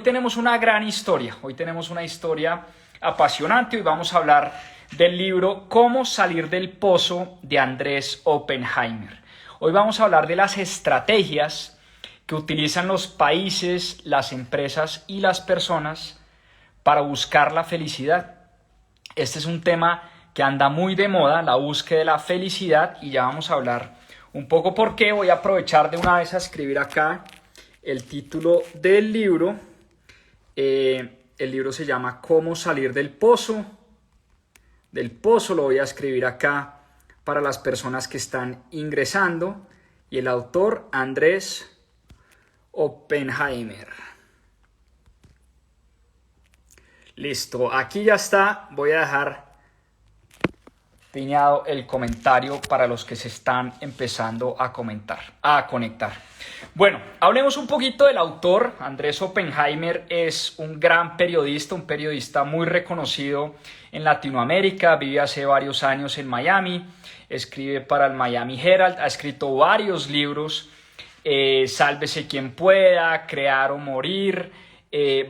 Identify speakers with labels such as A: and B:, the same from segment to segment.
A: Tenemos una gran historia, hoy tenemos una historia apasionante. Hoy vamos a hablar del libro Cómo salir del pozo de Andrés Oppenheimer. Hoy vamos a hablar de las estrategias que utilizan los países, las empresas y las personas para buscar la felicidad. Este es un tema que anda muy de moda, la búsqueda de la felicidad, y ya vamos a hablar un poco por qué. Voy a aprovechar de una vez a escribir acá el título del libro. El libro se llama Cómo salir del pozo. Del pozo lo voy a escribir acá para las personas que están ingresando. Y el autor, Andrés Oppenheimer. Listo, aquí ya está. Voy a dejar piñado el comentario para los que se están empezando a conectar. Bueno, hablemos un poquito del autor. Andrés Oppenheimer es un gran periodista, un periodista muy reconocido en Latinoamérica. Vive hace varios años en Miami, escribe para el Miami Herald, ha escrito varios libros, Sálvese quien pueda, Crear o morir,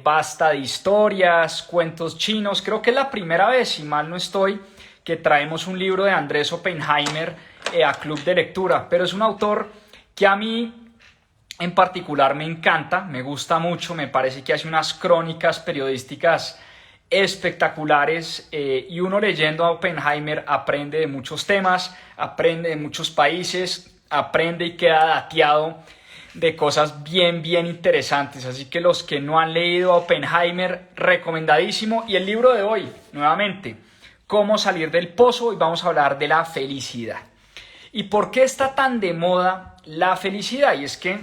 A: Basta de historias, Cuentos chinos. Creo que es la primera vez, si mal no estoy, que traemos un libro de Andrés Oppenheimer a Club de Lectura, pero es un autor que a mí en particular me encanta, me gusta mucho, me parece que hace unas crónicas periodísticas espectaculares, y uno leyendo a Oppenheimer aprende de muchos temas, aprende de muchos países, aprende y queda dateado de cosas bien interesantes. Así que los que no han leído a Oppenheimer, recomendadísimo. Y el libro de hoy, nuevamente, Cómo salir del pozo. Hoy vamos a hablar de la felicidad. ¿Y por qué está tan de moda la felicidad? Y es que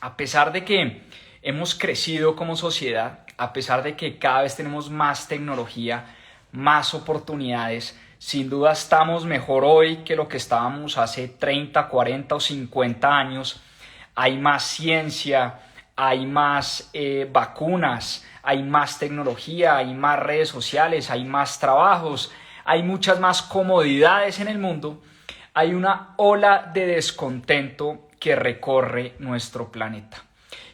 A: a pesar de que hemos crecido como sociedad, a pesar de que cada vez tenemos más tecnología, más oportunidades, sin duda estamos mejor hoy que lo que estábamos hace 30, 40 o 50 años. Hay más ciencia, hay más vacunas, hay más tecnología, hay más redes sociales, hay más trabajos, hay muchas más comodidades en el mundo. Hay una ola de descontento que recorre nuestro planeta.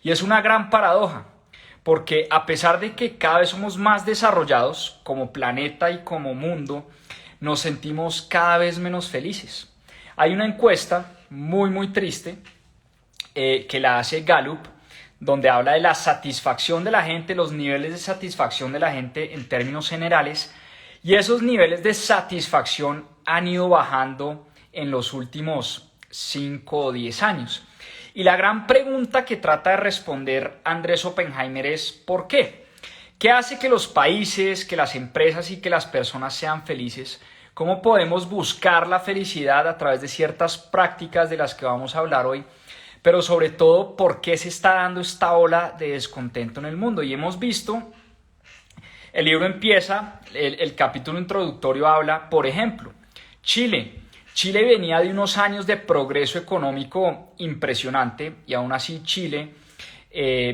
A: Y es una gran paradoja, porque a pesar de que cada vez somos más desarrollados como planeta y como mundo, nos sentimos cada vez menos felices. Hay una encuesta muy triste que la hace Gallup, donde habla de la satisfacción de la gente, los niveles de satisfacción de la gente en términos generales, y esos niveles de satisfacción han ido bajando en los últimos 5 o 10 años. Y la gran pregunta que trata de responder Andrés Oppenheimer es ¿por qué? ¿Qué hace que los países, que las empresas y que las personas sean felices? ¿Cómo podemos buscar la felicidad a través de ciertas prácticas de las que vamos a hablar hoy? Pero sobre todo, ¿por qué se está dando esta ola de descontento en el mundo? Y hemos visto, el libro empieza, el capítulo introductorio habla, por ejemplo, Chile venía de unos años de progreso económico impresionante, y aún así Chile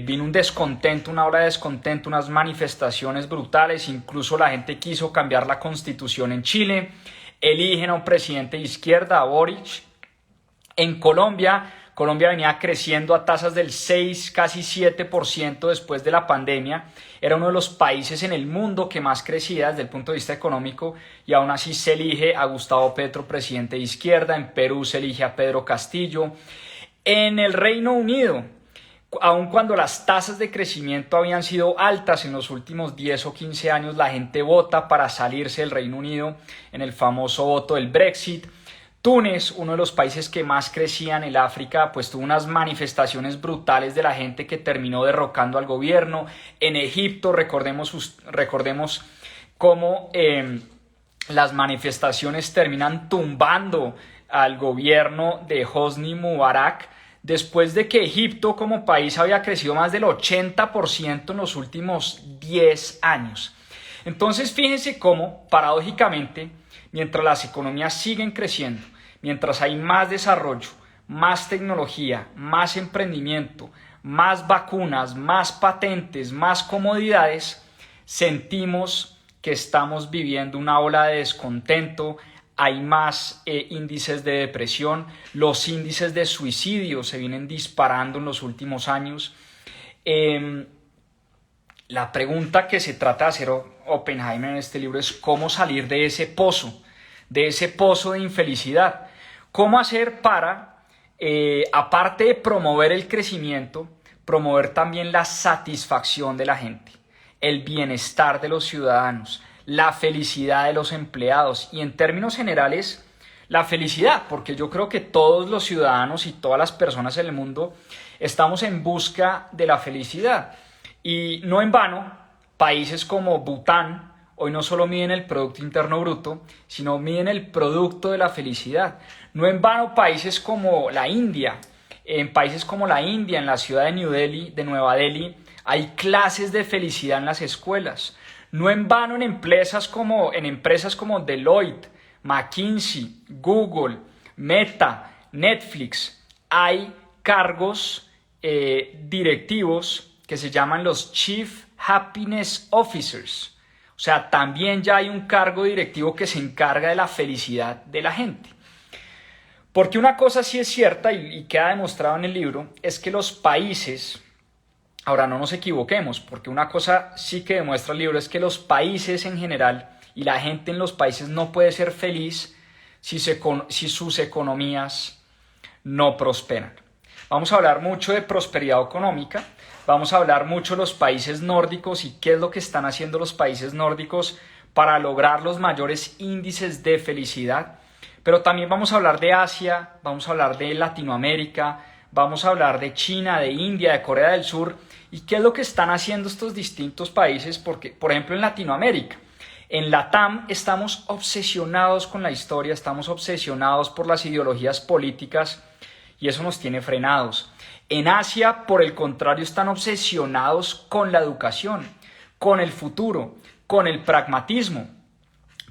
A: vino un descontento, una ola de descontento, unas manifestaciones brutales. Incluso la gente quiso cambiar la constitución en Chile, eligen a un presidente de izquierda, a Boric. En Colombia venía creciendo a tasas del 6, casi 7% después de la pandemia. Era uno de los países en el mundo que más crecía desde el punto de vista económico, y aún así se elige a Gustavo Petro, presidente de izquierda. En Perú se elige a Pedro Castillo. En el Reino Unido, aun cuando las tasas de crecimiento habían sido altas en los últimos 10 o 15 años, la gente vota para salirse del Reino Unido en el famoso voto del Brexit. Túnez, uno de los países que más crecía en el África, pues tuvo unas manifestaciones brutales de la gente que terminó derrocando al gobierno. En Egipto, recordemos cómo las manifestaciones terminan tumbando al gobierno de Hosni Mubarak, después de que Egipto como país había crecido más del 80% en los últimos 10 años. Entonces, fíjense cómo, paradójicamente, mientras las economías siguen creciendo, mientras hay más desarrollo, más tecnología, más emprendimiento, más vacunas, más patentes, más comodidades, sentimos que estamos viviendo una ola de descontento. Hay más índices de depresión, los índices de suicidio se vienen disparando en los últimos años. La pregunta que se trata de hacer Oppenheimer en este libro es cómo salir de ese pozo de infelicidad. ¿Cómo hacer para, aparte de promover el crecimiento, promover también la satisfacción de la gente, el bienestar de los ciudadanos, la felicidad de los empleados y en términos generales la felicidad? Porque yo creo que todos los ciudadanos y todas las personas en el mundo estamos en busca de la felicidad. Y no en vano, países como Bután hoy no solo miden el Producto Interno Bruto, sino miden el producto de la felicidad. No en vano, países como la India, en la ciudad de Nueva Delhi, hay clases de felicidad en las escuelas. No en vano en empresas como Deloitte, McKinsey, Google, Meta, Netflix, hay cargos directivos que se llaman los Chief Happiness Officers. O sea, también ya hay un cargo directivo que se encarga de la felicidad de la gente. Porque una cosa sí es cierta y queda demostrado en el libro, es que los países, ahora no nos equivoquemos, porque una cosa sí que demuestra el libro es que los países en general y la gente en los países no puede ser feliz si sus economías no prosperan. Vamos a hablar mucho de prosperidad económica, vamos a hablar mucho de los países nórdicos y qué es lo que están haciendo los países nórdicos para lograr los mayores índices de felicidad, pero también vamos a hablar de Asia, vamos a hablar de Latinoamérica, vamos a hablar de China, de India, de Corea del Sur y qué es lo que están haciendo estos distintos países, porque, por ejemplo, en Latinoamérica, en LATAM estamos obsesionados con la historia, estamos obsesionados por las ideologías políticas y eso nos tiene frenados. En Asia, por el contrario, están obsesionados con la educación, con el futuro, con el pragmatismo.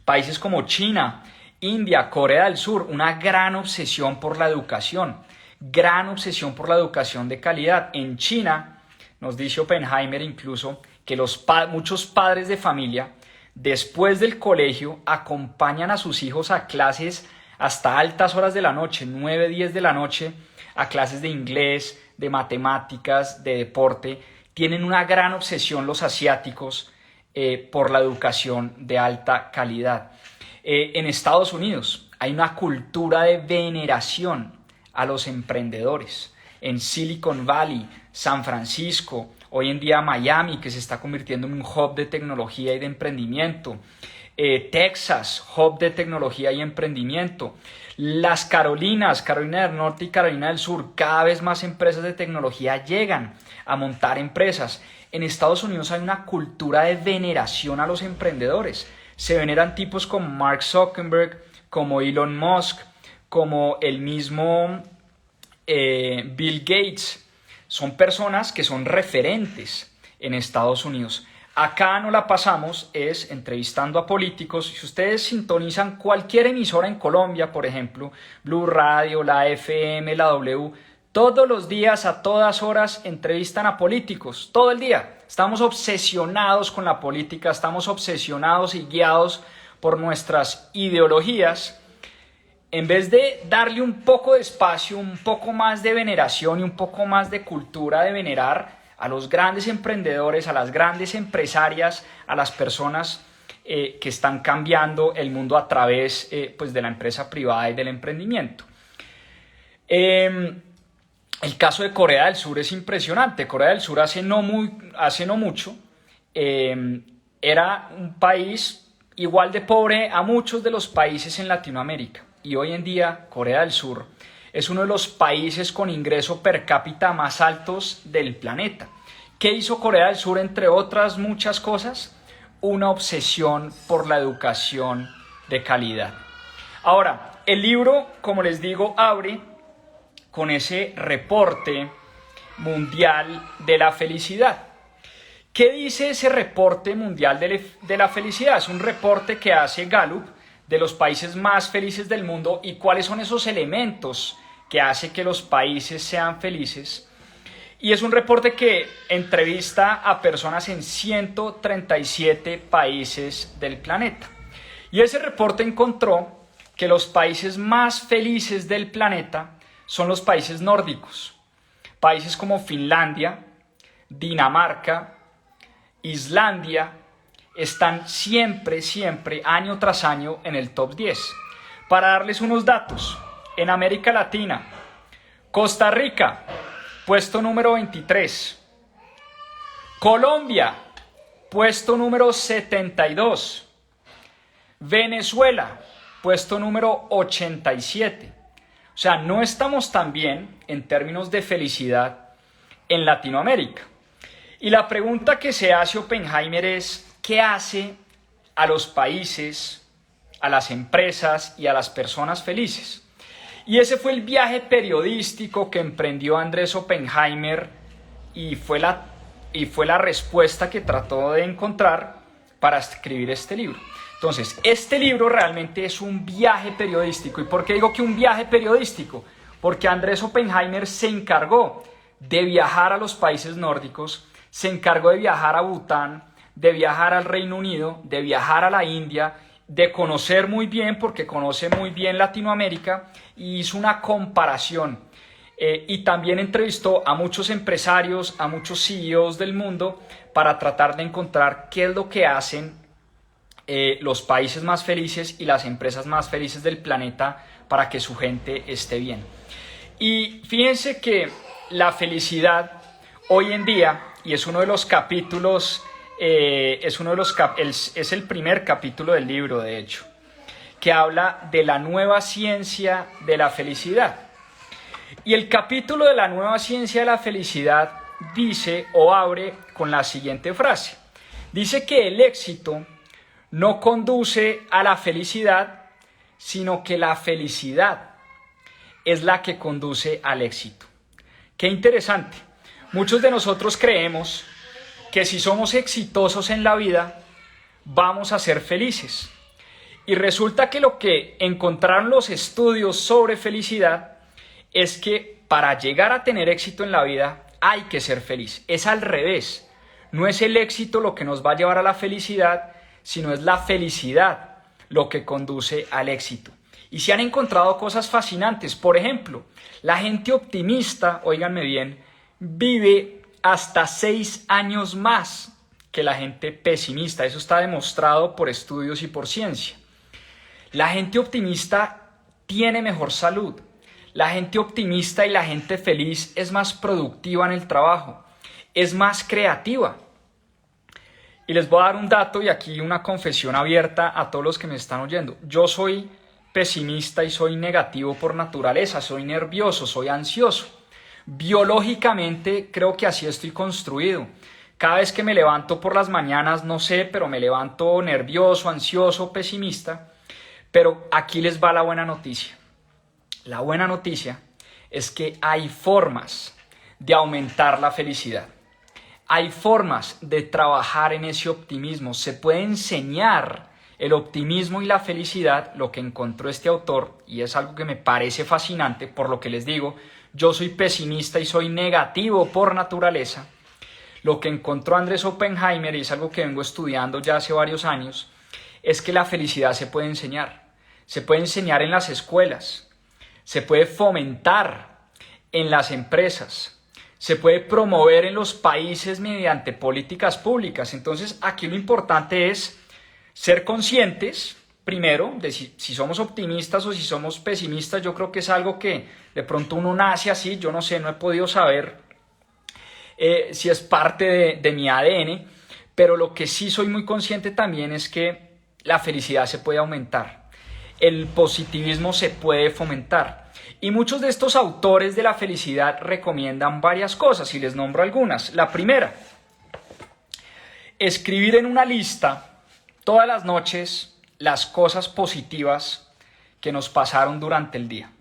A: Países como China, India, Corea del Sur, una gran obsesión por la educación de calidad. En China, nos dice Oppenheimer incluso que muchos padres de familia, después del colegio, acompañan a sus hijos a clases hasta altas horas de la noche, 9, 10 de la noche, a clases de inglés, de matemáticas, de deporte. Tienen una gran obsesión los asiáticos por la educación de alta calidad. En Estados Unidos hay una cultura de veneración a los emprendedores. En Silicon Valley, San Francisco, hoy en día Miami, que se está convirtiendo en un hub de tecnología y de emprendimiento. Texas, hub de tecnología y emprendimiento. Las Carolina del Norte y Carolina del Sur, cada vez más empresas de tecnología llegan a montar empresas. En Estados Unidos hay una cultura de veneración a los emprendedores. Se veneran tipos como Mark Zuckerberg, como Elon Musk, como el mismo Bill Gates. Son personas que son referentes en Estados Unidos. Acá no la pasamos es entrevistando a políticos. Si ustedes sintonizan cualquier emisora en Colombia, por ejemplo, Blue Radio, la FM, la W, todos los días, a todas horas, entrevistan a políticos, todo el día. Estamos obsesionados con la política, estamos obsesionados y guiados por nuestras ideologías. En vez de darle un poco de espacio, un poco más de veneración y un poco más de cultura de venerar a los grandes emprendedores, a las grandes empresarias, a las personas que están cambiando el mundo a través pues de la empresa privada y del emprendimiento. El caso de Corea del Sur es impresionante. Corea del Sur hace no mucho era un país igual de pobre a muchos de los países en Latinoamérica. Y hoy en día Corea del Sur es uno de los países con ingreso per cápita más altos del planeta. ¿Qué hizo Corea del Sur, entre otras muchas cosas? Una obsesión por la educación de calidad. Ahora, el libro, como les digo, abre con ese reporte mundial de la felicidad. ¿Qué dice ese reporte mundial de la felicidad? Es un reporte que hace Gallup de los países más felices del mundo y cuáles son esos elementos que hacen que los países sean felices. Y es un reporte que entrevista a personas en 137 países del planeta. Y ese reporte encontró que los países más felices del planeta son los países nórdicos. Países como Finlandia, Dinamarca, Islandia, están siempre, año tras año en el top 10. Para darles unos datos, en América Latina, Costa Rica, puesto número 23. Colombia, puesto número 72. Venezuela, puesto número 87. O sea, no estamos tan bien en términos de felicidad en Latinoamérica. Y la pregunta que se hace Oppenheimer es, ¿qué hace a los países, a las empresas y a las personas felices? Y ese fue el viaje periodístico que emprendió Andrés Oppenheimer y fue la respuesta que trató de encontrar para escribir este libro. Entonces, este libro realmente es un viaje periodístico. ¿Y por qué digo que un viaje periodístico? Porque Andrés Oppenheimer se encargó de viajar a los países nórdicos, se encargó de viajar a Bután, de viajar al Reino Unido, de viajar a la India, de conocer muy bien, porque conoce muy bien Latinoamérica, y hizo una comparación. Y también entrevistó a muchos empresarios, a muchos CEOs del mundo, para tratar de encontrar qué es lo que hacen los países más felices y las empresas más felices del planeta para que su gente esté bien. Y fíjense que la felicidad hoy en día, y es uno de los capítulos, es el primer capítulo del libro, de hecho, que habla de la nueva ciencia de la felicidad. Y el capítulo de la nueva ciencia de la felicidad dice o abre con la siguiente frase. Dice que el éxito no conduce a la felicidad, sino que la felicidad es la que conduce al éxito. Qué interesante. Muchos de nosotros creemos que si somos exitosos en la vida, vamos a ser felices. Y resulta que lo que encontraron los estudios sobre felicidad es que para llegar a tener éxito en la vida hay que ser feliz. Es al revés. No es el éxito lo que nos va a llevar a la felicidad, sino es la felicidad lo que conduce al éxito. Y se han encontrado cosas fascinantes. Por ejemplo, la gente optimista, óiganme bien, vive hasta 6 años más que la gente pesimista. Eso está demostrado por estudios y por ciencia. La gente optimista tiene mejor salud. La gente optimista y la gente feliz es más productiva en el trabajo, es más creativa. Y les voy a dar un dato y aquí una confesión abierta a todos los que me están oyendo. Yo soy pesimista y soy negativo por naturaleza, soy nervioso, soy ansioso. Biológicamente creo que así estoy construido. Cada vez que me levanto por las mañanas, no sé, pero me levanto nervioso, ansioso, pesimista. Pero aquí les va la buena noticia. La buena noticia es que hay formas de aumentar la felicidad. Hay formas de trabajar en ese optimismo. Se puede enseñar el optimismo y la felicidad, lo que encontró este autor, y es algo que me parece fascinante, por lo que les digo, yo soy pesimista y soy negativo por naturaleza. Lo que encontró Andrés Oppenheimer, y es algo que vengo estudiando ya hace varios años, es que la felicidad se puede enseñar. Se puede enseñar en las escuelas, se puede fomentar en las empresas, se puede promover en los países mediante políticas públicas. Entonces, aquí lo importante es ser conscientes, primero, de si somos optimistas o si somos pesimistas. Yo creo que es algo que de pronto uno nace así. Yo no sé, no he podido saber si es parte de mi ADN, pero lo que sí soy muy consciente también es que la felicidad se puede aumentar. El positivismo se puede fomentar. Y muchos de estos autores de la felicidad recomiendan varias cosas, y les nombro algunas. La primera, escribir en una lista todas las noches las cosas positivas que nos pasaron durante el día.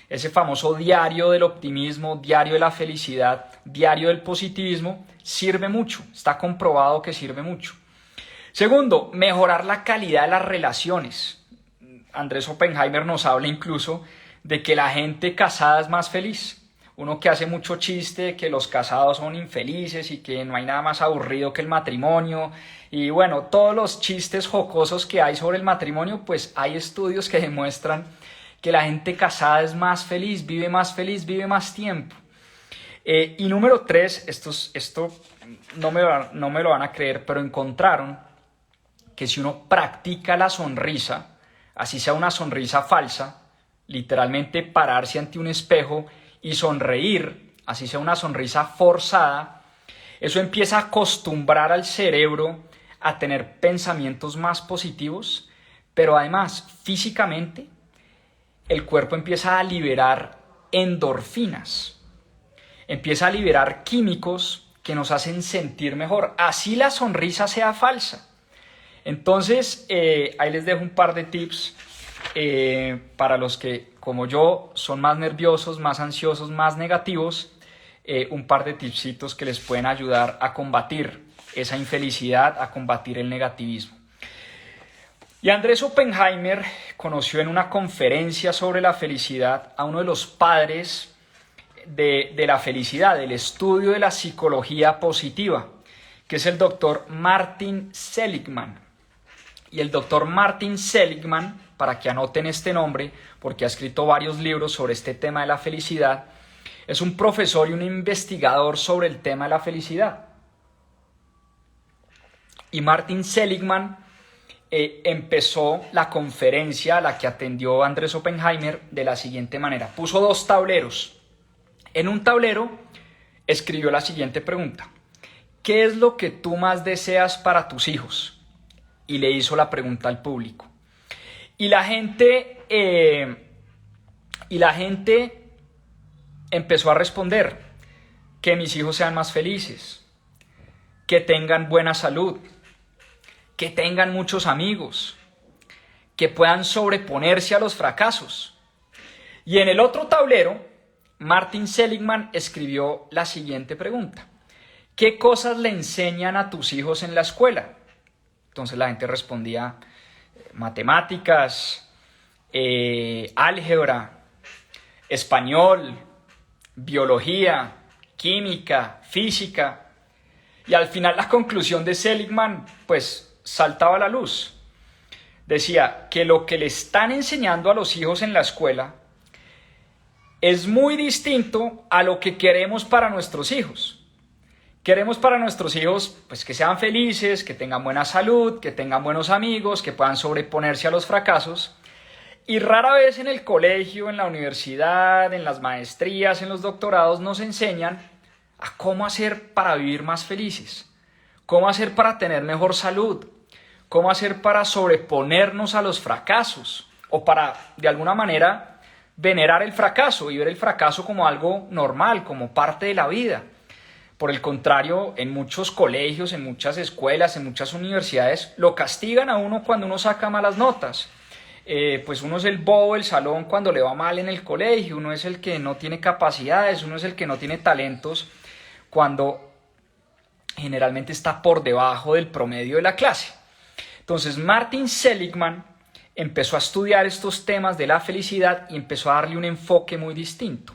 A: Ese famoso diario del optimismo, diario de la felicidad, diario del positivismo, sirve mucho, está comprobado que sirve mucho. Segundo, mejorar la calidad de las relaciones. Andrés Oppenheimer nos habla incluso de que la gente casada es más feliz. Uno que hace mucho chiste de que los casados son infelices y que no hay nada más aburrido que el matrimonio. Y bueno, todos los chistes jocosos que hay sobre el matrimonio, pues hay estudios que demuestran que la gente casada es más feliz, vive más tiempo. Y número 3, esto no me lo van a creer, pero encontraron que si uno practica la sonrisa, así sea una sonrisa falsa, literalmente pararse ante un espejo y sonreír, así sea una sonrisa forzada, eso empieza a acostumbrar al cerebro a tener pensamientos más positivos, pero además físicamente el cuerpo empieza a liberar endorfinas, empieza a liberar químicos que nos hacen sentir mejor, así la sonrisa sea falsa. Entonces, ahí les dejo un par de tips para los que, como yo, son más nerviosos, más ansiosos, más negativos, un par de tipsitos que les pueden ayudar a combatir esa infelicidad, a combatir el negativismo. Y Andrés Oppenheimer conoció en una conferencia sobre la felicidad a uno de los padres de la felicidad, del estudio de la psicología positiva, que es el doctor Martin Seligman. Y el doctor Martin Seligman, para que anoten este nombre, porque ha escrito varios libros sobre este tema de la felicidad, es un profesor y un investigador sobre el tema de la felicidad. Y Martin Seligman empezó la conferencia a la que atendió Andrés Oppenheimer de la siguiente manera. Puso 2 tableros. En un tablero escribió la siguiente pregunta: ¿qué es lo que tú más deseas para tus hijos? Y le hizo la pregunta al público. Y la gente empezó a responder: que mis hijos sean más felices, que tengan buena salud, que tengan muchos amigos, que puedan sobreponerse a los fracasos. Y en el otro tablero, Martin Seligman escribió la siguiente pregunta: ¿qué cosas le enseñan a tus hijos en la escuela? Entonces la gente respondía: matemáticas, álgebra, español, biología, química, física. Y al final la conclusión de Seligman pues saltaba a la luz. Decía que lo que le están enseñando a los hijos en la escuela es muy distinto a lo que queremos para nuestros hijos. Queremos para nuestros hijos pues que sean felices, que tengan buena salud, que tengan buenos amigos, que puedan sobreponerse a los fracasos. Y rara vez en el colegio, en la universidad, en las maestrías, en los doctorados nos enseñan a cómo hacer para vivir más felices, cómo hacer para tener mejor salud, cómo hacer para sobreponernos a los fracasos o para, de alguna manera, venerar el fracaso y ver el fracaso como algo normal, como parte de la vida. Por el contrario, en muchos colegios, en muchas escuelas, en muchas universidades, lo castigan a uno cuando uno saca malas notas. Pues uno es el bobo del salón cuando le va mal en el colegio, uno es el que no tiene capacidades, uno es el que no tiene talentos, cuando generalmente está por debajo del promedio de la clase. Entonces Martin Seligman empezó a estudiar estos temas de la felicidad y empezó a darle un enfoque muy distinto.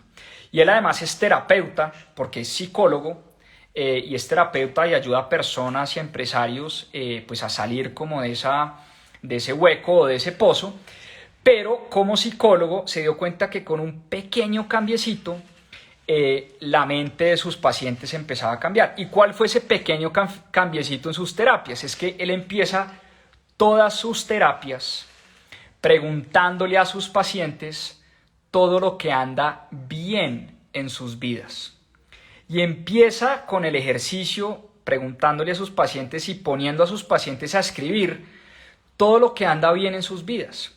A: Y él además es terapeuta, porque es psicólogo, y es terapeuta y ayuda a personas y a empresarios pues a salir como de ese hueco o de ese pozo. Pero como psicólogo se dio cuenta que con un pequeño cambiecito la mente de sus pacientes empezaba a cambiar. ¿Y cuál fue ese pequeño cambiecito en sus terapias? Es que él empieza todas sus terapias preguntándole a sus pacientes todo lo que anda bien en sus vidas. Y empieza con el ejercicio preguntándole a sus pacientes y poniendo a sus pacientes a escribir todo lo que anda bien en sus vidas.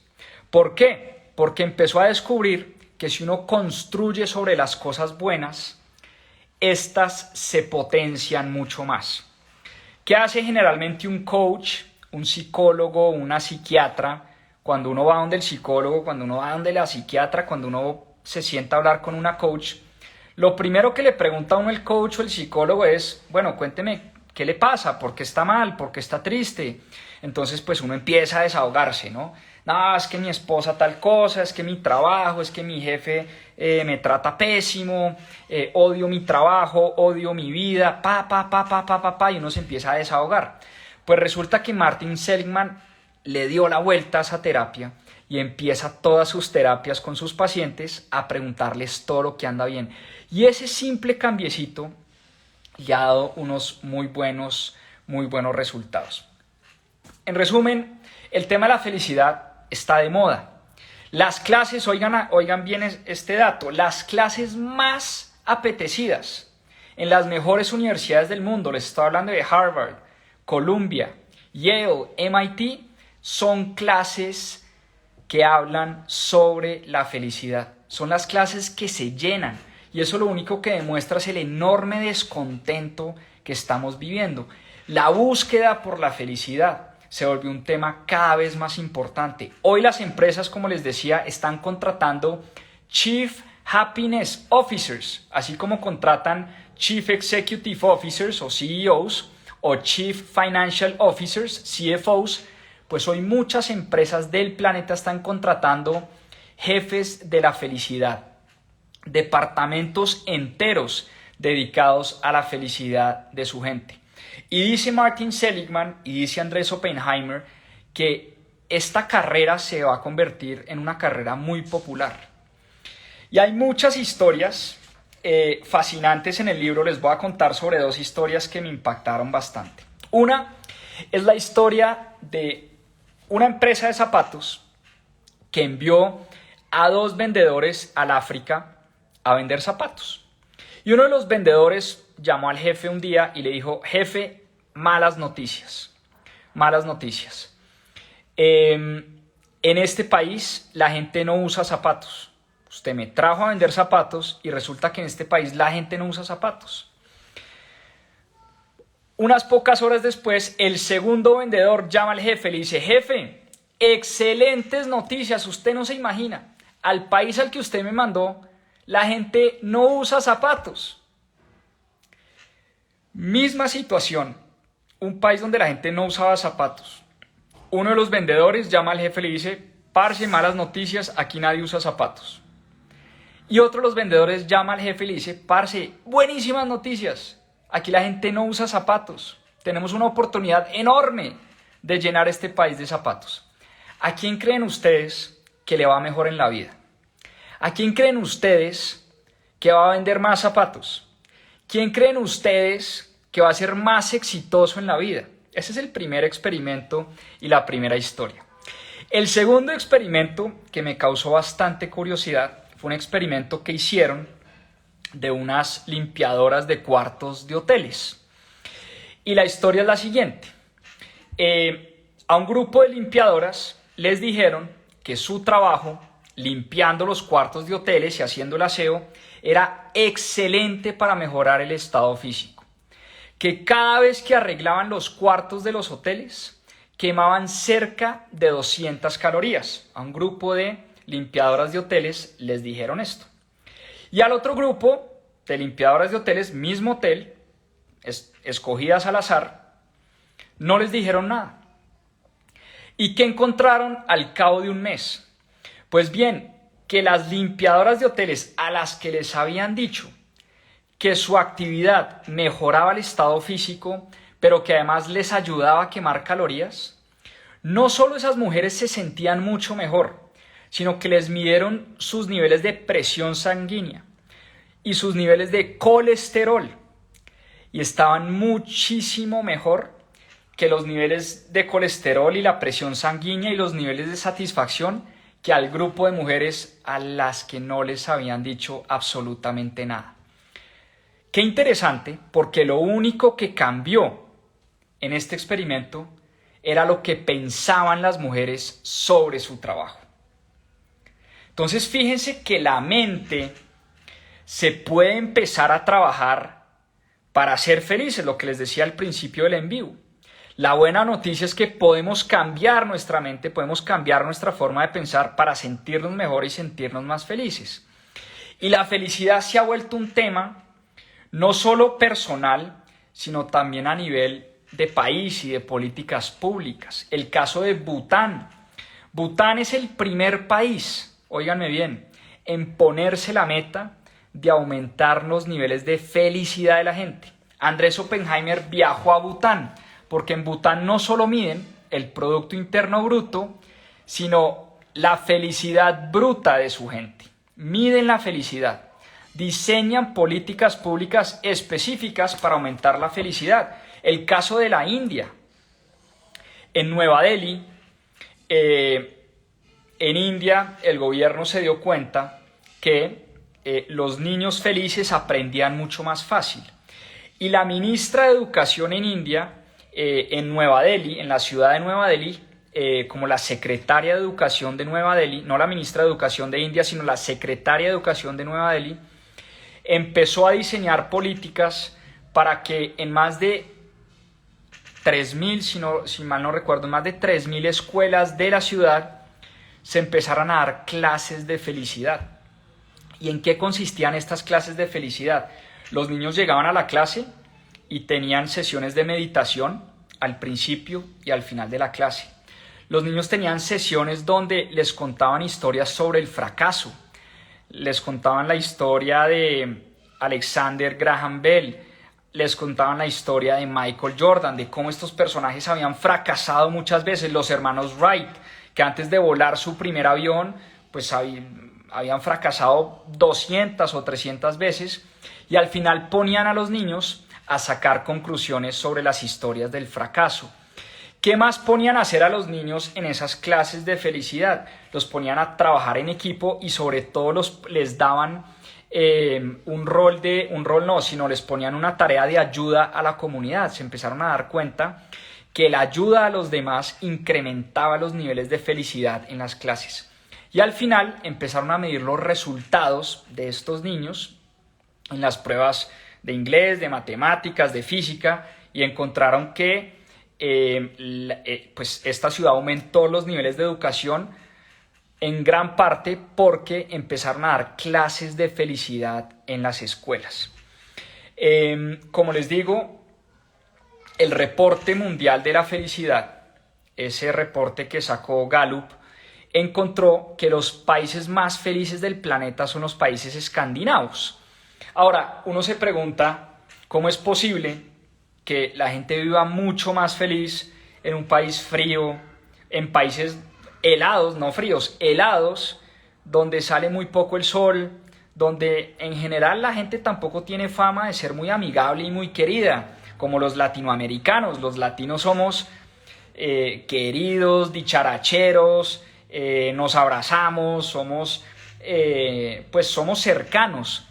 A: ¿Por qué? Porque empezó a descubrir que si uno construye sobre las cosas buenas, estas se potencian mucho más. ¿Qué hace generalmente un coach, un psicólogo, una psiquiatra? Cuando uno va donde el psicólogo, cuando uno va donde la psiquiatra, cuando uno se sienta a hablar con una coach, lo primero que le pregunta a uno el coach o el psicólogo es: bueno, cuénteme, ¿qué le pasa? ¿Por qué está mal? ¿Por qué está triste? Entonces pues uno empieza a desahogarse, ¿no? No, es que mi esposa tal cosa, es que mi trabajo, es que mi jefe me trata pésimo, odio mi trabajo, odio mi vida, y uno se empieza a desahogar. Pues resulta que Martin Seligman le dio la vuelta a esa terapia y empieza todas sus terapias con sus pacientes a preguntarles todo lo que anda bien. Y ese simple cambiecito le ha dado unos muy buenos resultados. En resumen, el tema de la felicidad está de moda. Las clases, oigan bien este dato, las clases más apetecidas en las mejores universidades del mundo, les estoy hablando de Harvard, Columbia, Yale, MIT, son clases que hablan sobre la felicidad. Son las clases que se llenan y eso lo único que demuestra es el enorme descontento que estamos viviendo. La búsqueda por la felicidad se volvió un tema cada vez más importante. Hoy las empresas, como les decía, están contratando Chief Happiness Officers, así como contratan Chief Executive Officers o CEOs o Chief Financial Officers, CFOs, pues hoy muchas empresas del planeta están contratando jefes de la felicidad, departamentos enteros dedicados a la felicidad de su gente. Y dice Martin Seligman y dice Andrés Oppenheimer que esta carrera se va a convertir en una carrera muy popular. Y hay muchas historias fascinantes en el libro. Les voy a contar sobre 2 historias que me impactaron bastante. Una es la historia de una empresa de zapatos que envió a 2 vendedores al África a vender zapatos. Y uno de los vendedores llamó al jefe un día y le dijo: jefe, malas noticias. En este país la gente no usa zapatos. Usted me trajo a vender zapatos y resulta que en este país la gente no usa zapatos. Unas pocas horas después, el segundo vendedor llama al jefe y le dice: jefe, excelentes noticias, usted no se imagina. Al país al que usted me mandó, la gente no usa zapatos. Misma situación, un país donde la gente no usaba zapatos. Uno de los vendedores llama al jefe y le dice: parce, malas noticias, aquí nadie usa zapatos. Y otro de los vendedores llama al jefe y le dice: parce, buenísimas noticias, aquí la gente no usa zapatos. Tenemos una oportunidad enorme de llenar este país de zapatos. ¿A quién creen ustedes que le va mejor en la vida? ¿A quién creen ustedes que va a vender más zapatos? ¿Quién creen ustedes que va a ser más exitoso en la vida? Ese es el primer experimento y la primera historia. El segundo experimento, que me causó bastante curiosidad, fue un experimento que hicieron de unas limpiadoras de cuartos de hoteles. Y la historia es la siguiente. A un grupo de limpiadoras les dijeron que su trabajo limpiando los cuartos de hoteles y haciendo el aseo era excelente para mejorar el estado físico. Que cada vez que arreglaban los cuartos de los hoteles, quemaban cerca de 200 calorías. A un grupo de limpiadoras de hoteles les dijeron esto. Y al otro grupo de limpiadoras de hoteles, mismo hotel, escogidas al azar, no les dijeron nada. ¿Y qué encontraron al cabo de un mes? Pues bien, que las limpiadoras de hoteles a las que les habían dicho que su actividad mejoraba el estado físico, pero que además les ayudaba a quemar calorías, no solo esas mujeres se sentían mucho mejor, sino que les midieron sus niveles de presión sanguínea y sus niveles de colesterol y estaban muchísimo mejor que los niveles de colesterol y la presión sanguínea y los niveles de satisfacción que al grupo de mujeres a las que no les habían dicho absolutamente nada. Qué interesante, porque lo único que cambió en este experimento era lo que pensaban las mujeres sobre su trabajo. Entonces fíjense que la mente se puede empezar a trabajar para ser felices, lo que les decía al principio del en vivo. La buena noticia es que podemos cambiar nuestra mente, podemos cambiar nuestra forma de pensar para sentirnos mejor y sentirnos más felices. Y la felicidad se ha vuelto un tema no solo personal, sino también a nivel de país y de políticas públicas. El caso de Bután. Bután es el primer país, óiganme bien, en ponerse la meta de aumentar los niveles de felicidad de la gente. Andrés Oppenheimer viajó a Bután, porque en Bután no solo miden el Producto Interno Bruto, sino la felicidad bruta de su gente, miden la felicidad, diseñan políticas públicas específicas para aumentar la felicidad. El caso de la India. En Nueva Delhi, en India, el gobierno se dio cuenta que los niños felices aprendían mucho más fácil. Y la ministra de Educación en India, en Nueva Delhi, en la ciudad de Nueva Delhi, como la secretaria de Educación de Nueva Delhi, no la ministra de Educación de India, sino la secretaria de Educación de Nueva Delhi, empezó a diseñar políticas para que en más de 3.000, si mal no recuerdo, en más de 3.000 escuelas de la ciudad se empezaran a dar clases de felicidad. ¿Y en qué consistían estas clases de felicidad? Los niños llegaban a la clase y tenían sesiones de meditación al principio y al final de la clase. Los niños tenían sesiones donde les contaban historias sobre el fracaso. Les contaban la historia de Alexander Graham Bell, les contaban la historia de Michael Jordan, de cómo estos personajes habían fracasado muchas veces, los hermanos Wright, que antes de volar su primer avión, pues habían fracasado 200 o 300 veces, y al final ponían a los niños a sacar conclusiones sobre las historias del fracaso. ¿Qué más ponían a hacer a los niños en esas clases de felicidad? Los ponían a trabajar en equipo y sobre todo les daban les ponían una tarea de ayuda a la comunidad. Se empezaron a dar cuenta que la ayuda a los demás incrementaba los niveles de felicidad en las clases. Y al final empezaron a medir los resultados de estos niños en las pruebas de inglés, de matemáticas, de física, y encontraron que pues esta ciudad aumentó los niveles de educación en gran parte porque empezaron a dar clases de felicidad en las escuelas. Como les digo, el reporte mundial de la felicidad, ese reporte que sacó Gallup, encontró que los países más felices del planeta son los países escandinavos. Ahora, uno se pregunta, ¿cómo es posible que la gente viva mucho más feliz en un país frío, en países helados, no fríos, helados, donde sale muy poco el sol, donde en general la gente tampoco tiene fama de ser muy amigable y muy querida, como los latinoamericanos? Los latinos somos queridos, dicharacheros, nos abrazamos, somos cercanos.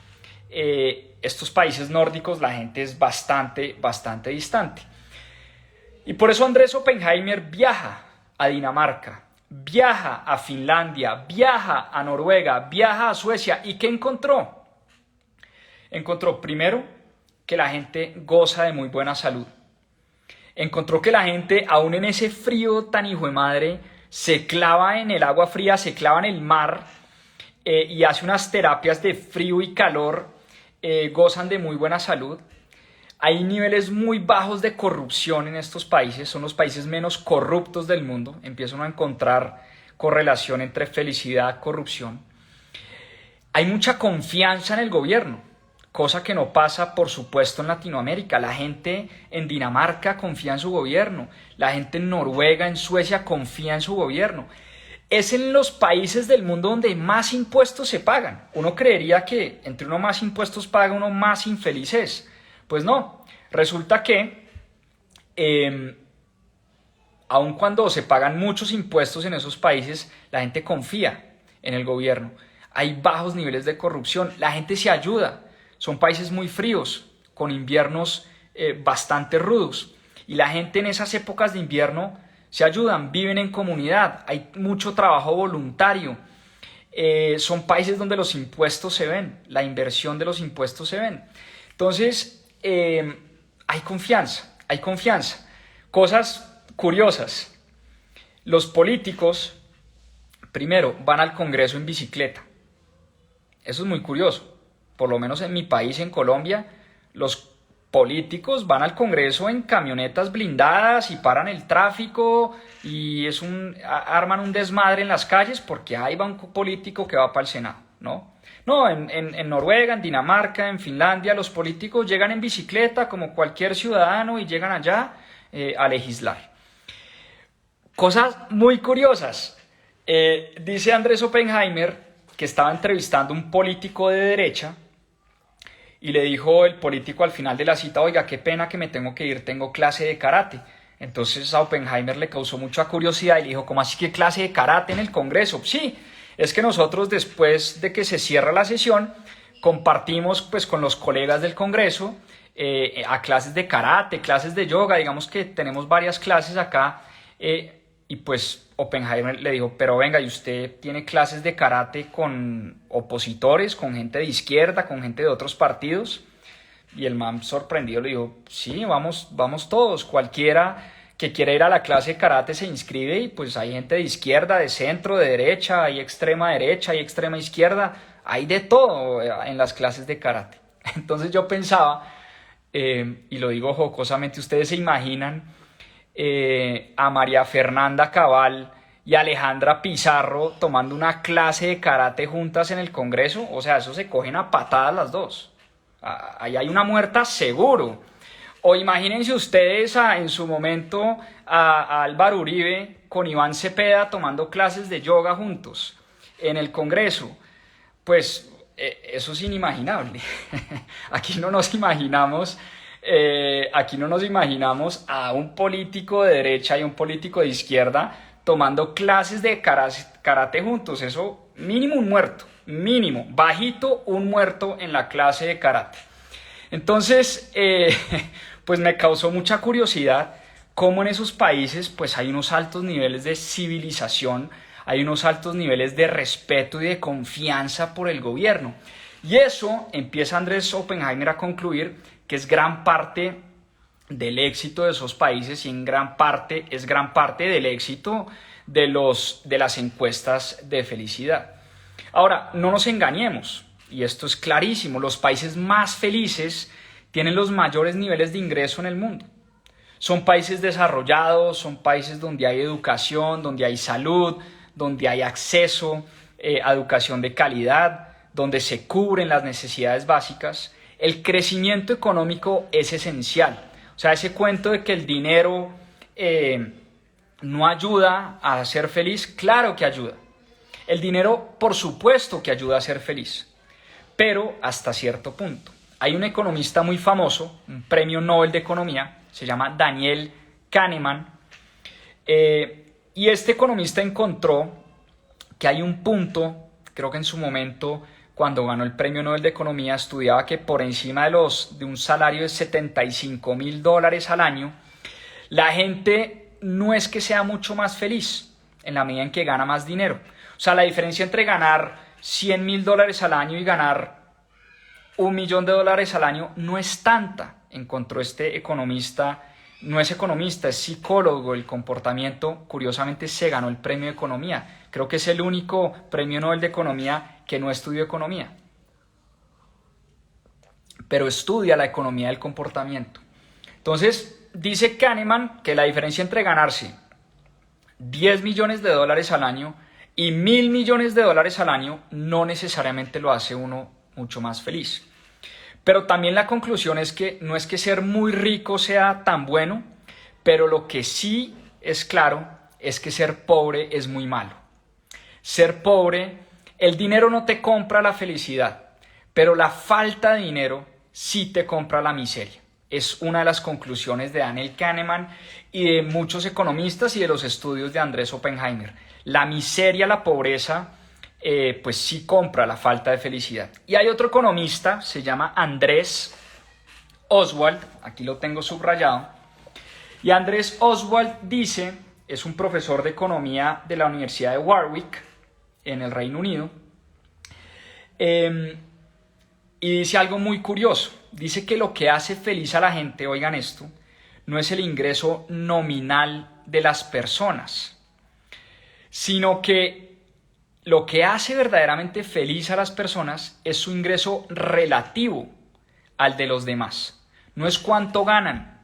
A: Estos países nórdicos la gente es bastante distante. Y por eso Andrés Oppenheimer viaja a Dinamarca, viaja a Finlandia, viaja a Noruega, viaja a Suecia. ¿Y qué encontró? Encontró primero que la gente goza de muy buena salud. Encontró que la gente, aún en ese frío tan hijo de madre, se clava en el agua fría, se clava en el mar y hace unas terapias de frío y calor. Gozan de muy buena salud. Hay niveles muy bajos de corrupción en estos países, son los países menos corruptos del mundo. Empiezan a encontrar correlación entre felicidad y corrupción. Hay mucha confianza en el gobierno, cosa que no pasa, por supuesto, en Latinoamérica. La gente en Dinamarca confía en su gobierno, la gente en Noruega, en Suecia confía en su gobierno. Es en los países del mundo donde más impuestos se pagan. Uno creería que entre uno más impuestos paga, uno más infeliz es. Pues no, resulta que aun cuando se pagan muchos impuestos en esos países, la gente confía en el gobierno. Hay bajos niveles de corrupción, la gente se ayuda. Son países muy fríos, con inviernos bastante rudos. Y la gente en esas épocas de invierno se ayudan, viven en comunidad, hay mucho trabajo voluntario. Son países donde los impuestos se ven, la inversión de los impuestos se ven. Entonces, hay confianza. Cosas curiosas. Los políticos, primero, van al Congreso en bicicleta. Eso es muy curioso. Por lo menos en mi país, en Colombia, los políticos van al Congreso en camionetas blindadas y paran el tráfico y arman un desmadre en las calles porque ahí va un político que va para el Senado, ¿no? No, en Noruega, en Dinamarca, en Finlandia, los políticos llegan en bicicleta como cualquier ciudadano y llegan allá a legislar. Cosas muy curiosas. Dice Andrés Oppenheimer que estaba entrevistando a un político de derecha y le dijo el político al final de la cita: oiga, qué pena que me tengo que ir, tengo clase de karate. Entonces a Oppenheimer le causó mucha curiosidad y le dijo: ¿cómo así que clase de karate en el Congreso? Sí, es que nosotros, después de que se cierra la sesión, compartimos pues con los colegas del Congreso a clases de karate, clases de yoga, digamos que tenemos varias clases acá, y pues Oppenheimer le dijo: pero venga, ¿y usted tiene clases de karate con opositores, con gente de izquierda, con gente de otros partidos? Y el man, sorprendido, le dijo: sí, vamos todos, cualquiera que quiera ir a la clase de karate se inscribe, y pues hay gente de izquierda, de centro, de derecha, hay extrema derecha, hay extrema izquierda, hay de todo en las clases de karate. Entonces yo pensaba, y lo digo jocosamente, ¿ustedes se imaginan a María Fernanda Cabal y Alejandra Pizarro tomando una clase de karate juntas en el Congreso? O sea, eso se cogen a patadas las dos. Ahí hay una muerta seguro. O imagínense ustedes en su momento a Álvaro Uribe con Iván Cepeda tomando clases de yoga juntos en el Congreso. Pues eso es inimaginable. Aquí no nos imaginamos a un político de derecha y un político de izquierda tomando clases de karate juntos. Eso, mínimo un muerto, mínimo, bajito un muerto en la clase de karate. Entonces, pues me causó mucha curiosidad cómo en esos países pues hay unos altos niveles de civilización, hay unos altos niveles de respeto y de confianza por el gobierno. Y eso empieza Andrés Oppenheimer a concluir que es gran parte del éxito de esos países, y es gran parte del éxito de las encuestas de felicidad. Ahora, no nos engañemos, y esto es clarísimo: los países más felices tienen los mayores niveles de ingreso en el mundo. Son países desarrollados, son países donde hay educación, donde hay salud, donde hay acceso a educación de calidad, donde se cubren las necesidades básicas. El crecimiento económico es esencial. O sea, ese cuento de que el dinero no ayuda a ser feliz, claro que ayuda. El dinero, por supuesto que ayuda a ser feliz, pero hasta cierto punto. Hay un economista muy famoso, un premio Nobel de Economía, se llama Daniel Kahneman, y este economista encontró que hay un punto, creo que en su momento, cuando ganó el premio Nobel de Economía, estudiaba que por encima de un salario de $75,000 al año, la gente no es que sea mucho más feliz en la medida en que gana más dinero. O sea, la diferencia entre ganar $100,000 al año y ganar $1,000,000 al año no es tanta, encontró este economista. No es economista, es psicólogo del comportamiento. Curiosamente se ganó el premio de Economía. Creo que es el único premio Nobel de Economía que no estudió economía, pero estudia la economía del comportamiento. Entonces, dice Kahneman que la diferencia entre ganarse $10 millones al año y $1,000 millones al año no necesariamente lo hace uno mucho más feliz. Pero también la conclusión es que no es que ser muy rico sea tan bueno, pero lo que sí es claro es que ser pobre es muy malo. Ser pobre, el dinero no te compra la felicidad, pero la falta de dinero sí te compra la miseria. Es una de las conclusiones de Daniel Kahneman y de muchos economistas y de los estudios de Andrés Oppenheimer. La miseria, la pobreza, pues sí compra la falta de felicidad. Y hay otro economista, se llama Andrés Oswald, aquí lo tengo subrayado, y Andrés Oswald dice, es un profesor de economía de la Universidad de Warwick, en el Reino Unido, y dice algo muy curioso. Dice que lo que hace feliz a la gente, oigan esto, no es el ingreso nominal de las personas, sino que lo que hace verdaderamente feliz a las personas es su ingreso relativo al de los demás. No es cuánto ganan,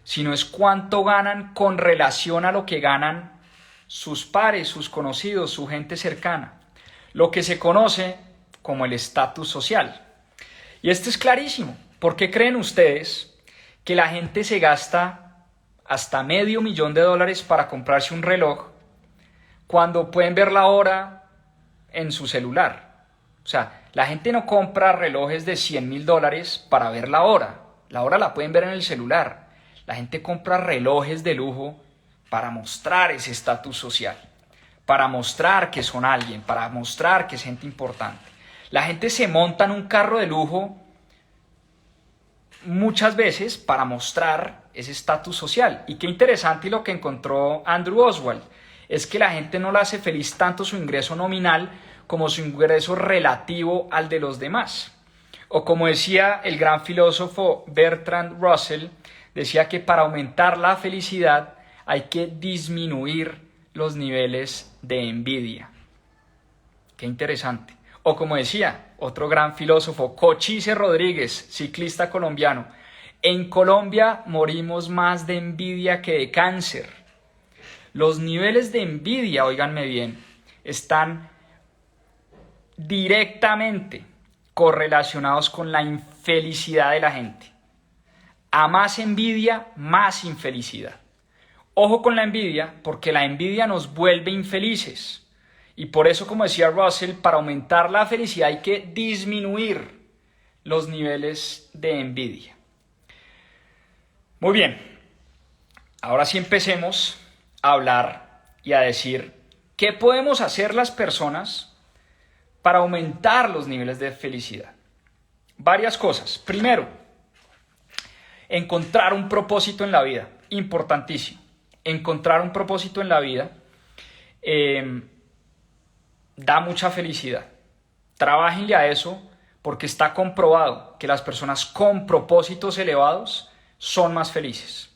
A: sino es cuánto ganan con relación a lo que ganan sus pares, sus conocidos, su gente cercana. Lo que se conoce como el estatus social. Y esto es clarísimo. ¿Por qué creen ustedes que la gente se gasta hasta $500,000 para comprarse un reloj, cuando pueden ver la hora en su celular. O sea, la gente no compra relojes de $100,000 para ver la hora. La hora la pueden ver en el celular. La gente compra relojes de lujo para mostrar ese estatus social, para mostrar que son alguien, para mostrar que es gente importante. La gente se monta en un carro de lujo muchas veces para mostrar ese estatus social. Y qué interesante lo que encontró Andrew Oswald, es que la gente no le hace feliz tanto su ingreso nominal como su ingreso relativo al de los demás. O como decía el gran filósofo Bertrand Russell, decía que para aumentar la felicidad hay que disminuir los niveles de envidia. Qué interesante. O como decía otro gran filósofo, Cochise Rodríguez, ciclista colombiano, en Colombia morimos más de envidia que de cáncer. Los niveles de envidia, óiganme bien, están directamente correlacionados con la infelicidad de la gente. A más envidia, más infelicidad. Ojo con la envidia, porque la envidia nos vuelve infelices. Y por eso, como decía Russell, para aumentar la felicidad hay que disminuir los niveles de envidia. Muy bien, ahora sí empecemos a hablar y a decir qué podemos hacer las personas para aumentar los niveles de felicidad. Varias cosas. Primero, encontrar un propósito en la vida, importantísimo. Encontrar un propósito en la vida da mucha felicidad. Trabájenle a eso porque está comprobado que las personas con propósitos elevados son más felices.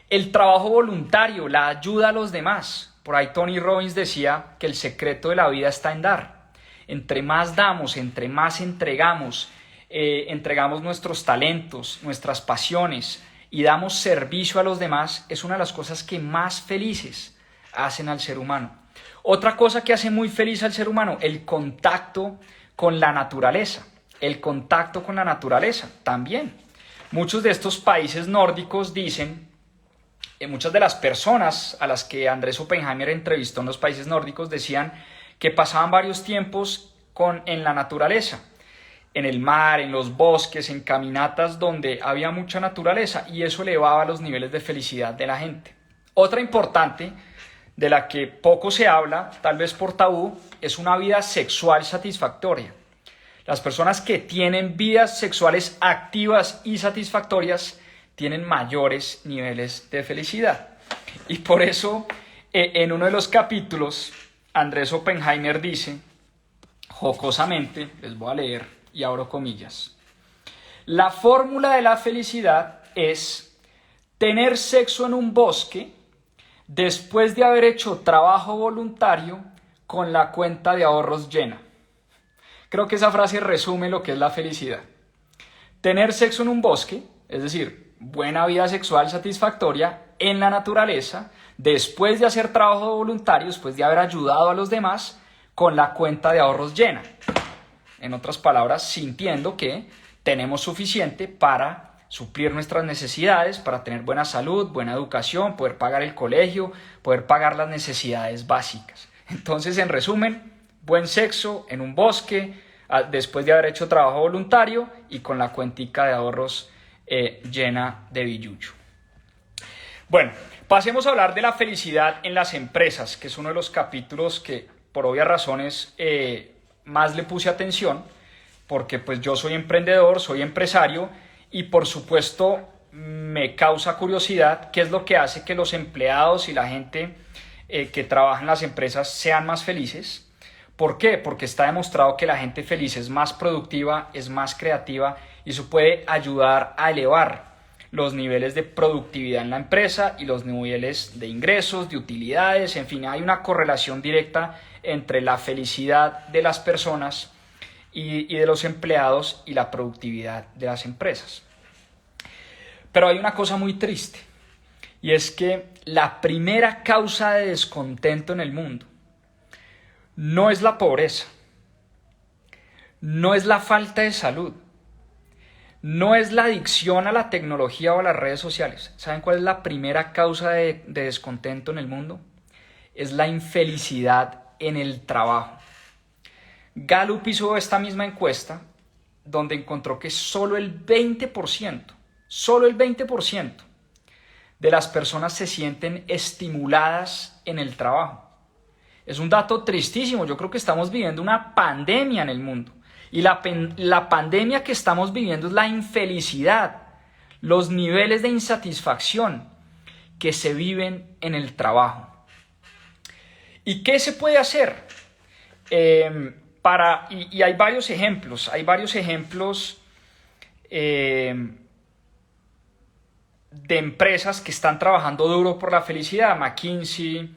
A: El trabajo voluntario, la ayuda a los demás. Por ahí Tony Robbins decía que el secreto de la vida está en dar. Entre más damos, entre más entregamos, entregamos nuestros talentos, nuestras pasiones y damos servicio a los demás, es una de las cosas que más felices hacen al ser humano. Otra cosa que hace muy feliz al ser humano, el contacto con la naturaleza. El contacto con la naturaleza también. Muchos de estos países nórdicos dicen, muchas de las personas a las que Andrés Oppenheimer entrevistó en los países nórdicos decían que pasaban varios tiempos en la naturaleza, en el mar, en los bosques, en caminatas donde había mucha naturaleza, y eso elevaba los niveles de felicidad de la gente. Otra importante, de la que poco se habla, tal vez por tabú, es una vida sexual satisfactoria. Las personas que tienen vidas sexuales activas y satisfactorias tienen mayores niveles de felicidad. Y por eso, en uno de los capítulos, Andrés Oppenheimer dice, jocosamente, les voy a leer y abro comillas: la fórmula de la felicidad es tener sexo en un bosque después de haber hecho trabajo voluntario con la cuenta de ahorros llena. Creo que esa frase resume lo que es la felicidad. Tener sexo en un bosque, es decir, buena vida sexual satisfactoria en la naturaleza, después de hacer trabajo voluntario, después de haber ayudado a los demás, con la cuenta de ahorros llena. En otras palabras, sintiendo que tenemos suficiente para suplir nuestras necesidades, para tener buena salud, buena educación, poder pagar el colegio, poder pagar las necesidades básicas. Entonces, en resumen, buen sexo en un bosque, después de haber hecho trabajo voluntario y con la cuentica de ahorros llena de billuyo. Bueno, pasemos a hablar de la felicidad en las empresas, que es uno de los capítulos que, por obvias razones, más le puse atención, porque pues yo soy emprendedor, soy empresario, y por supuesto me causa curiosidad qué es lo que hace que los empleados y la gente que trabaja en las empresas sean más felices. ¿Por qué? Porque está demostrado que la gente feliz es más productiva, es más creativa, y eso puede ayudar a elevar los niveles de productividad en la empresa y los niveles de ingresos, de utilidades, en fin, hay una correlación directa entre la felicidad de las personas y de los empleados y la productividad de las empresas. Pero hay una cosa muy triste, y es que la primera causa de descontento en el mundo no es la pobreza, no es la falta de salud, no es la adicción a la tecnología o a las redes sociales. ¿Saben cuál es la primera causa de descontento en el mundo? es la infelicidad en el trabajo. Gallup hizo esta misma encuesta donde encontró que solo el 20% de las personas se sienten estimuladas en el trabajo. Es un dato tristísimo. Yo creo que estamos viviendo una pandemia en el mundo. Y la pandemia que estamos viviendo es la infelicidad, los niveles de insatisfacción que se viven en el trabajo. ¿Y qué se puede hacer? Y hay varios ejemplos. De empresas que están trabajando duro por la felicidad. McKinsey,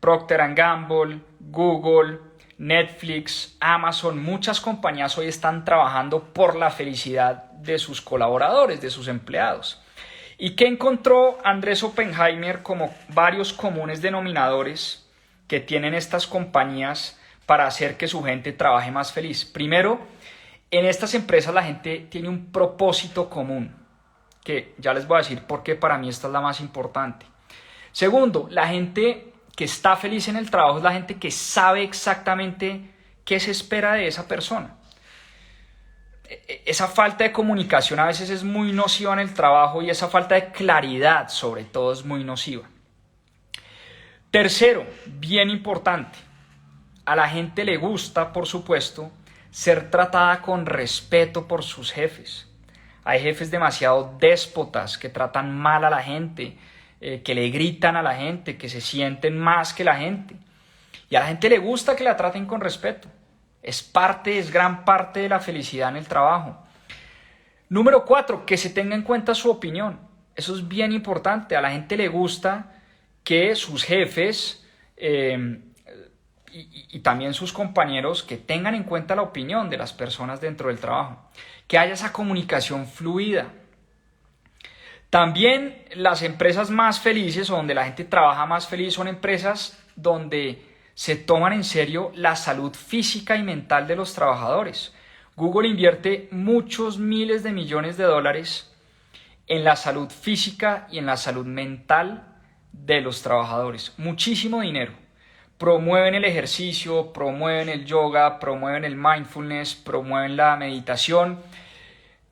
A: Procter & Gamble, Google, Netflix, Amazon. Muchas compañías hoy están trabajando por la felicidad de sus colaboradores, de sus empleados. ¿Y qué encontró Andrés Oppenheimer como varios comunes denominadores que tienen estas compañías para hacer que su gente trabaje más feliz? Primero, en estas empresas la gente tiene un propósito común, que ya les voy a decir por qué para mí esta es la más importante. Segundo, la gente que está feliz en el trabajo es la gente que sabe exactamente qué se espera de esa persona. Esa falta de comunicación a veces es muy nociva en el trabajo y esa falta de claridad sobre todo es muy nociva. Tercero, bien importante, a la gente le gusta, por supuesto, ser tratada con respeto por sus jefes. Hay jefes demasiado déspotas que tratan mal a la gente, que le gritan a la gente, que se sienten más que la gente. Y a la gente le gusta que la traten con respeto. Es gran parte de la felicidad en el trabajo. Número 4, que se tenga en cuenta su opinión. Eso es bien importante. A la gente le gusta que sus jefes y también sus compañeros que tengan en cuenta la opinión de las personas dentro del trabajo. Que haya esa comunicación fluida. También las empresas más felices o donde la gente trabaja más feliz son empresas donde se toman en serio la salud física y mental de los trabajadores. Google invierte muchos miles de millones de dólares en la salud física y en la salud mental de los trabajadores. Muchísimo dinero. Promueven el ejercicio, promueven el yoga, promueven el mindfulness, promueven la meditación.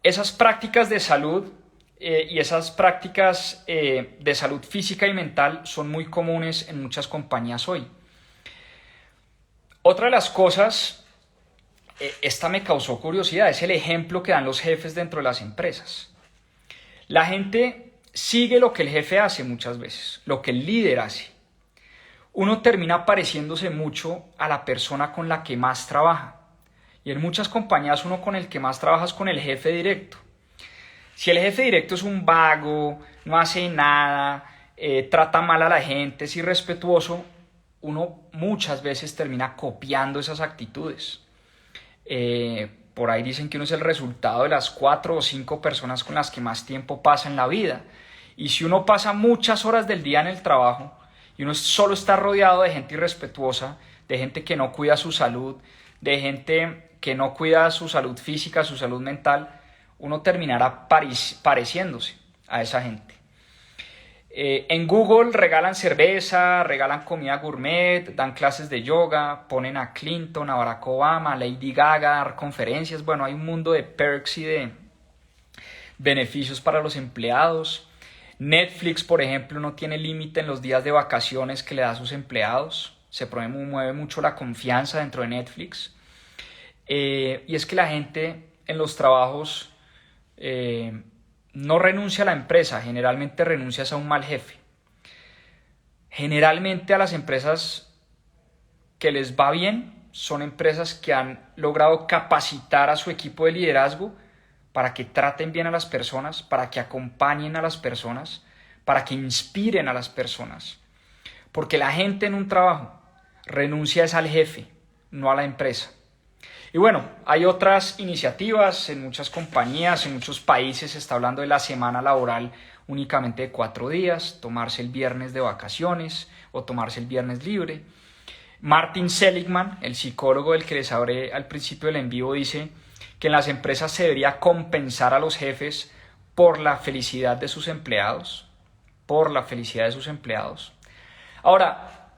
A: Esas prácticas de salud y esas prácticas de salud física y mental son muy comunes en muchas compañías hoy. Otra de las cosas, esta me causó curiosidad, es el ejemplo que dan los jefes dentro de las empresas. La gente sigue lo que el jefe hace muchas veces, lo que el líder hace. Uno termina pareciéndose mucho a la persona con la que más trabaja. Y en muchas compañías uno con el que más trabaja es con el jefe directo. Si el jefe directo es un vago, no hace nada, trata mal a la gente, es irrespetuoso, uno muchas veces termina copiando esas actitudes. Por ahí dicen que uno es el resultado de las 4 o 5 personas con las que más tiempo pasa en la vida. Y si uno pasa muchas horas del día en el trabajo y uno solo está rodeado de gente irrespetuosa, de gente que no cuida su salud, de gente que no cuida su salud física, su salud mental, uno terminará pareciéndose a esa gente. En Google regalan cerveza, regalan comida gourmet, dan clases de yoga, ponen a Clinton, a Barack Obama, a Lady Gaga a dar conferencias. Bueno, hay un mundo de perks y de beneficios para los empleados. Netflix, por ejemplo, no tiene límite en los días de vacaciones que le da a sus empleados. Se mueve mucho la confianza dentro de Netflix. Y es que la gente en los trabajos no renuncia a la empresa, generalmente renuncias a un mal jefe. Generalmente a las empresas que les va bien son empresas que han logrado capacitar a su equipo de liderazgo para que traten bien a las personas, para que acompañen a las personas, para que inspiren a las personas. Porque la gente en un trabajo renuncia es al jefe, no a la empresa. Y bueno, hay otras iniciativas en muchas compañías, en muchos países se está hablando de la semana laboral únicamente de 4 días, tomarse el viernes de vacaciones o tomarse el viernes libre. Martin Seligman, el psicólogo del que les hablé al principio del en vivo, dice que en las empresas se debería compensar a los jefes por la felicidad de sus empleados, Ahora,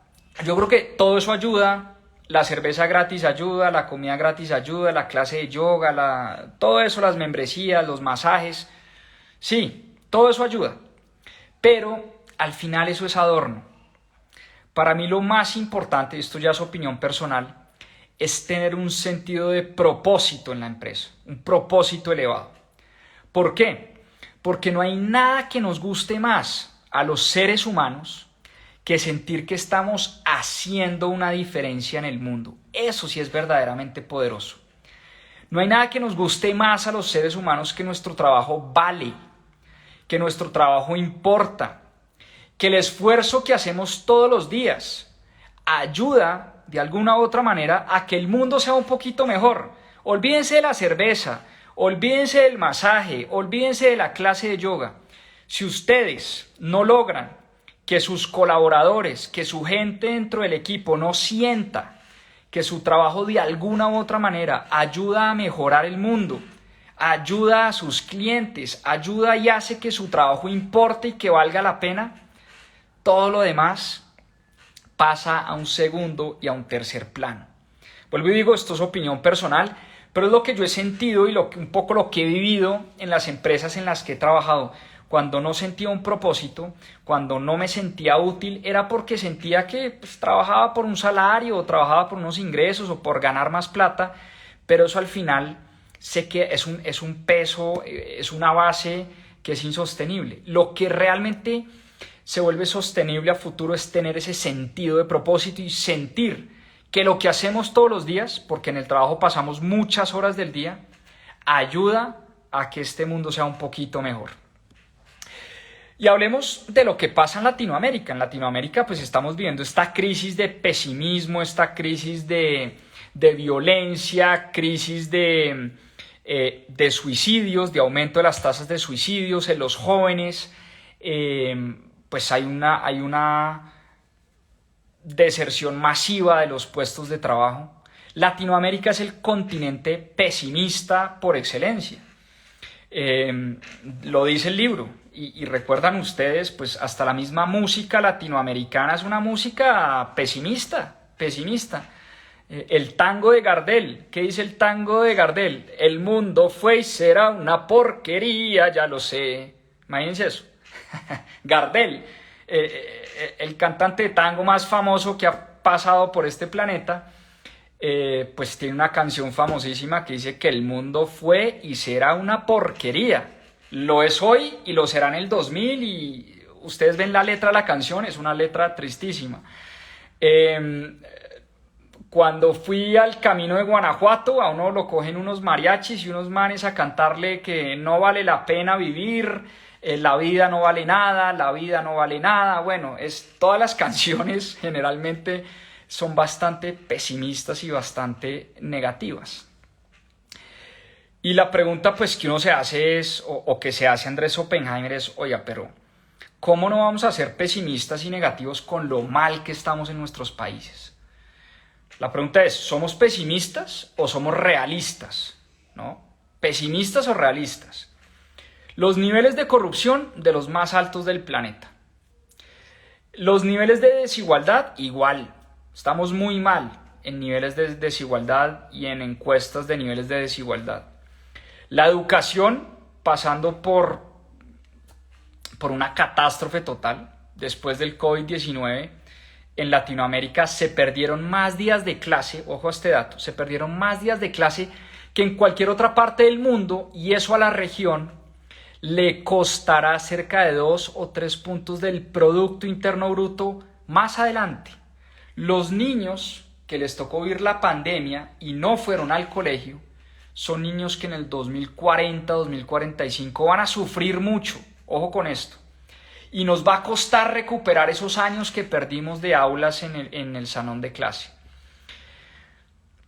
A: yo creo que todo eso ayuda, la cerveza gratis ayuda, la comida gratis ayuda, la clase de yoga, todo eso, las membresías, los masajes, sí, todo eso ayuda, pero al final eso es adorno. Para mí lo más importante, esto ya es opinión personal, es tener un sentido de propósito en la empresa, un propósito elevado. ¿Por qué? Porque no hay nada que nos guste más a los seres humanos que sentir que estamos haciendo una diferencia en el mundo. Eso sí es verdaderamente poderoso. No hay nada que nos guste más a los seres humanos que nuestro trabajo vale, que nuestro trabajo importa, que el esfuerzo que hacemos todos los días ayuda de alguna u otra manera a que el mundo sea un poquito mejor. Olvídense de la cerveza, olvídense del masaje, olvídense de la clase de yoga. Si ustedes no logran que sus colaboradores, que su gente dentro del equipo no sienta que su trabajo de alguna u otra manera ayuda a mejorar el mundo, ayuda a sus clientes, ayuda y hace que su trabajo importe y que valga la pena, todo lo demás pasa a un segundo y a un tercer plano. Vuelvo y digo, esto es opinión personal, pero es lo que yo he sentido y un poco lo que he vivido en las empresas en las que he trabajado. Cuando no sentía un propósito, cuando no me sentía útil, era porque sentía que trabajaba por un salario o trabajaba por unos ingresos o por ganar más plata, pero eso al final sé que es un peso, es una base que es insostenible. Lo que realmente se vuelve sostenible a futuro es tener ese sentido de propósito y sentir que lo que hacemos todos los días, porque en el trabajo pasamos muchas horas del día, ayuda a que este mundo sea un poquito mejor. Y hablemos de lo que pasa en Latinoamérica. En Latinoamérica pues estamos viviendo esta crisis de pesimismo, esta crisis de violencia, crisis de suicidios, de aumento de las tasas de suicidios en los jóvenes. Pues hay una deserción masiva de los puestos de trabajo. Latinoamérica es el continente pesimista por excelencia. Lo dice el libro y recuerdan ustedes, pues hasta la misma música latinoamericana es una música pesimista. El tango de Gardel, ¿qué dice el tango de Gardel? El mundo fue y será una porquería, ya lo sé. Imagínense eso. Gardel, el cantante de tango más famoso que ha pasado por este planeta, pues tiene una canción famosísima que dice que el mundo fue y será una porquería. Lo es hoy y lo será en el 2000 y ustedes ven la letra de la canción, es una letra tristísima. Cuando fui al Camino de Guanajuato, a uno lo cogen unos mariachis y unos manes a cantarle que no vale la pena vivir, la vida no vale nada, la vida no vale nada. Bueno, todas las canciones generalmente son bastante pesimistas y bastante negativas. Y la pregunta pues que uno se hace es, o que se hace Andrés Oppenheimer es, oiga, pero ¿cómo no vamos a ser pesimistas y negativos con lo mal que estamos en nuestros países? La pregunta es, ¿somos pesimistas o somos realistas? ¿No? ¿Pesimistas o realistas? Los niveles de corrupción de los más altos del planeta. Los niveles de desigualdad igual. Estamos muy mal en niveles de desigualdad y en encuestas de niveles de desigualdad. La educación pasando por una catástrofe total. Después del COVID-19 en Latinoamérica se perdieron más días de clase, ojo a este dato, se perdieron más días de clase que en cualquier otra parte del mundo y eso a la región le costará cerca de 2 o 3 puntos del Producto Interno Bruto más adelante. Los niños que les tocó vivir la pandemia y no fueron al colegio son niños que en el 2040, 2045 van a sufrir mucho. Ojo con esto. Y nos va a costar recuperar esos años que perdimos de aulas en el salón de clase.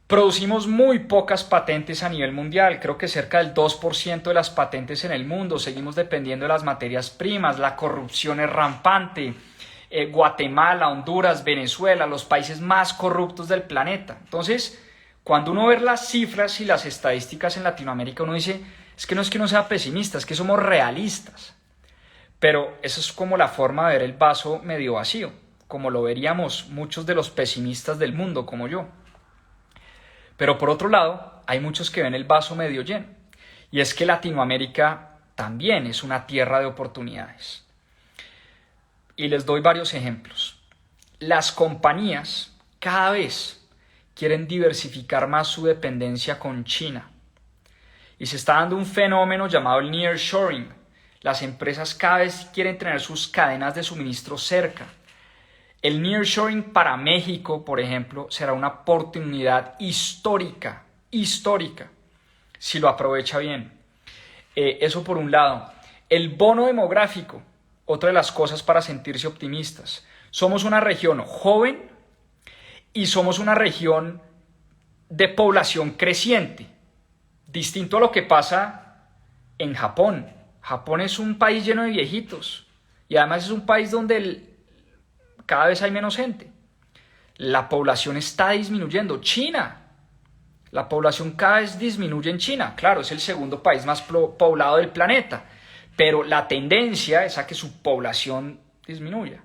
A: Producimos muy pocas patentes a nivel mundial, creo que cerca del 2% de las patentes en el mundo. Seguimos dependiendo de las materias primas, la corrupción es rampante. Guatemala, Honduras, Venezuela, los países más corruptos del planeta. Entonces, cuando uno ve las cifras y las estadísticas en Latinoamérica, uno dice, es que no sea pesimista, es que somos realistas. Pero eso es como la forma de ver el vaso medio vacío. como lo veríamos muchos de los pesimistas del mundo, como yo. Pero por otro lado, hay muchos que ven el vaso medio lleno. Y es que Latinoamérica también es una tierra de oportunidades. Y les doy varios ejemplos. Las compañías cada vez quieren diversificar más su dependencia con China. Y se está dando un fenómeno llamado el nearshoring. Las empresas cada vez quieren tener sus cadenas de suministro cerca. El nearshoring para México, por ejemplo, será una oportunidad histórica, si lo aprovecha bien. Eso por un lado. El bono demográfico, otra de las cosas para sentirse optimistas. Somos una región joven y somos una región de población creciente, distinto a lo que pasa en Japón. Japón es un país lleno de viejitos y además es un país donde cada vez hay menos gente. La población está disminuyendo. China, la población cada vez disminuye en China. Claro, es el segundo país más poblado del planeta, pero la tendencia es a que su población disminuya.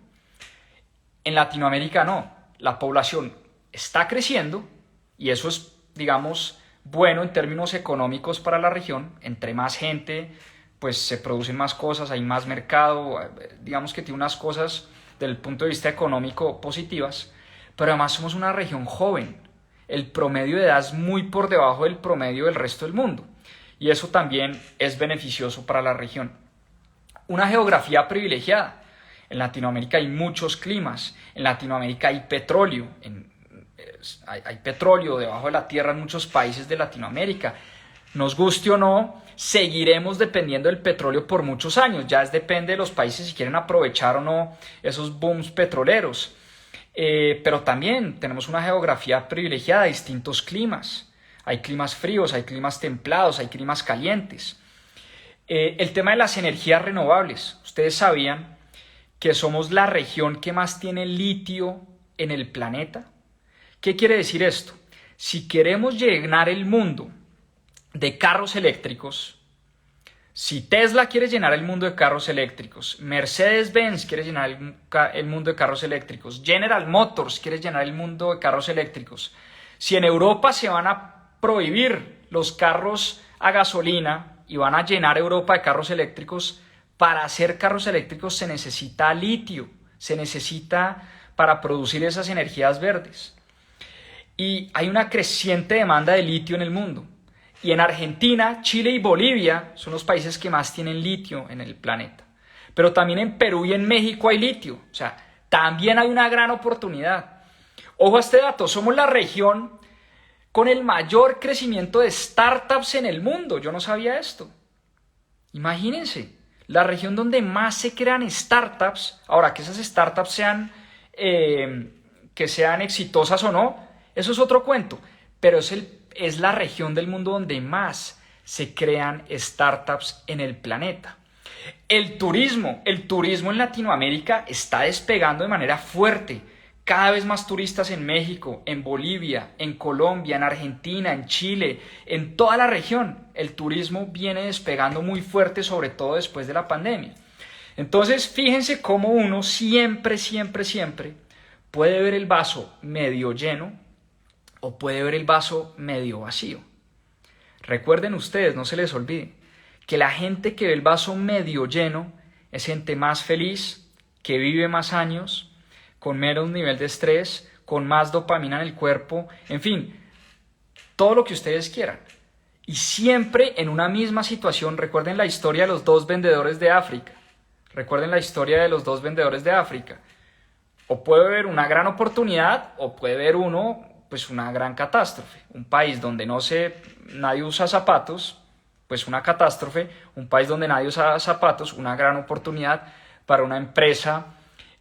A: En Latinoamérica no, la población está creciendo y eso es, digamos, bueno en términos económicos para la región. Entre más gente, pues se producen más cosas, hay más mercado, digamos que tiene unas cosas desde el punto de vista económico positivas, pero además somos una región joven. El promedio de edad es muy por debajo del promedio del resto del mundo y eso también es beneficioso para la región. Una geografía privilegiada. En Latinoamérica hay muchos climas, en Latinoamérica hay petróleo, hay petróleo debajo de la tierra en muchos países de Latinoamérica. Nos guste o no, seguiremos dependiendo del petróleo por muchos años. Ya depende de los países si quieren aprovechar o no esos booms petroleros. Pero también tenemos una geografía privilegiada, distintos climas. Hay climas fríos, hay climas templados, hay climas calientes. El tema de las energías renovables. Ustedes sabían que somos la región que más tiene litio en el planeta. ¿Qué quiere decir esto? Si queremos llenar el mundo de carros eléctricos, si Tesla quiere llenar el mundo de carros eléctricos, Mercedes-Benz quiere llenar el mundo de carros eléctricos, General Motors quiere llenar el mundo de carros eléctricos, si en Europa se van a prohibir los carros a gasolina y van a llenar Europa de carros eléctricos, para hacer carros eléctricos se necesita litio, se necesita para producir esas energías verdes. Y hay una creciente demanda de litio en el mundo. Y en Argentina, Chile y Bolivia son los países que más tienen litio en el planeta. Pero también en Perú y en México hay litio. O sea, también hay una gran oportunidad. Ojo a este dato, somos la región con el mayor crecimiento de startups en el mundo. Yo no sabía esto. Imagínense, la región donde más se crean startups. Ahora, que esas startups sean exitosas o no, eso es otro cuento. Pero es la región del mundo donde más se crean startups en el planeta. El turismo en Latinoamérica está despegando de manera fuerte. Cada vez más turistas en México, en Bolivia, en Colombia, en Argentina, en Chile, en toda la región. El turismo viene despegando muy fuerte, sobre todo después de la pandemia. Entonces, fíjense cómo uno siempre puede ver el vaso medio lleno o puede ver el vaso medio vacío. Recuerden ustedes, no se les olvide, que la gente que ve el vaso medio lleno es gente más feliz, que vive más años, con menos nivel de estrés, con más dopamina en el cuerpo, en fin, todo lo que ustedes quieran. Y siempre en una misma situación. Recuerden la historia de los dos vendedores de África. O puede haber una gran oportunidad o puede haber pues una gran catástrofe. Un país donde nadie usa zapatos, pues una catástrofe. Un país donde nadie usa zapatos, una gran oportunidad para una empresa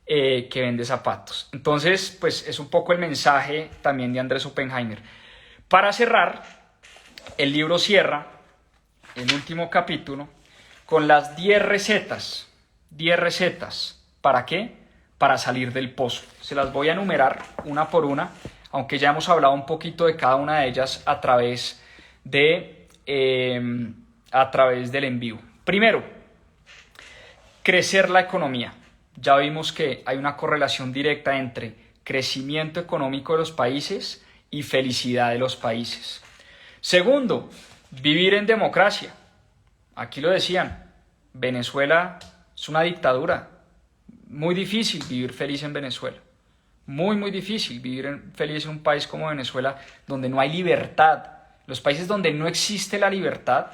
A: que vende zapatos. Entonces, pues es un poco el mensaje también de Andrés Oppenheimer. Para cerrar, el libro cierra, el último capítulo, con las 10 recetas. 10 recetas. ¿Para qué? Para salir del pozo. Se las voy a enumerar una por una, aunque ya hemos hablado un poquito de cada una de ellas a través del envío. Primero, crecer la economía. ya vimos que hay una correlación directa entre crecimiento económico de los países y felicidad de los países. Segundo, vivir en democracia. Aquí lo decían, Venezuela es una dictadura. Muy difícil vivir feliz en Venezuela. Muy, muy difícil vivir feliz en un país como Venezuela, donde no hay libertad. Los países donde no existe la libertad,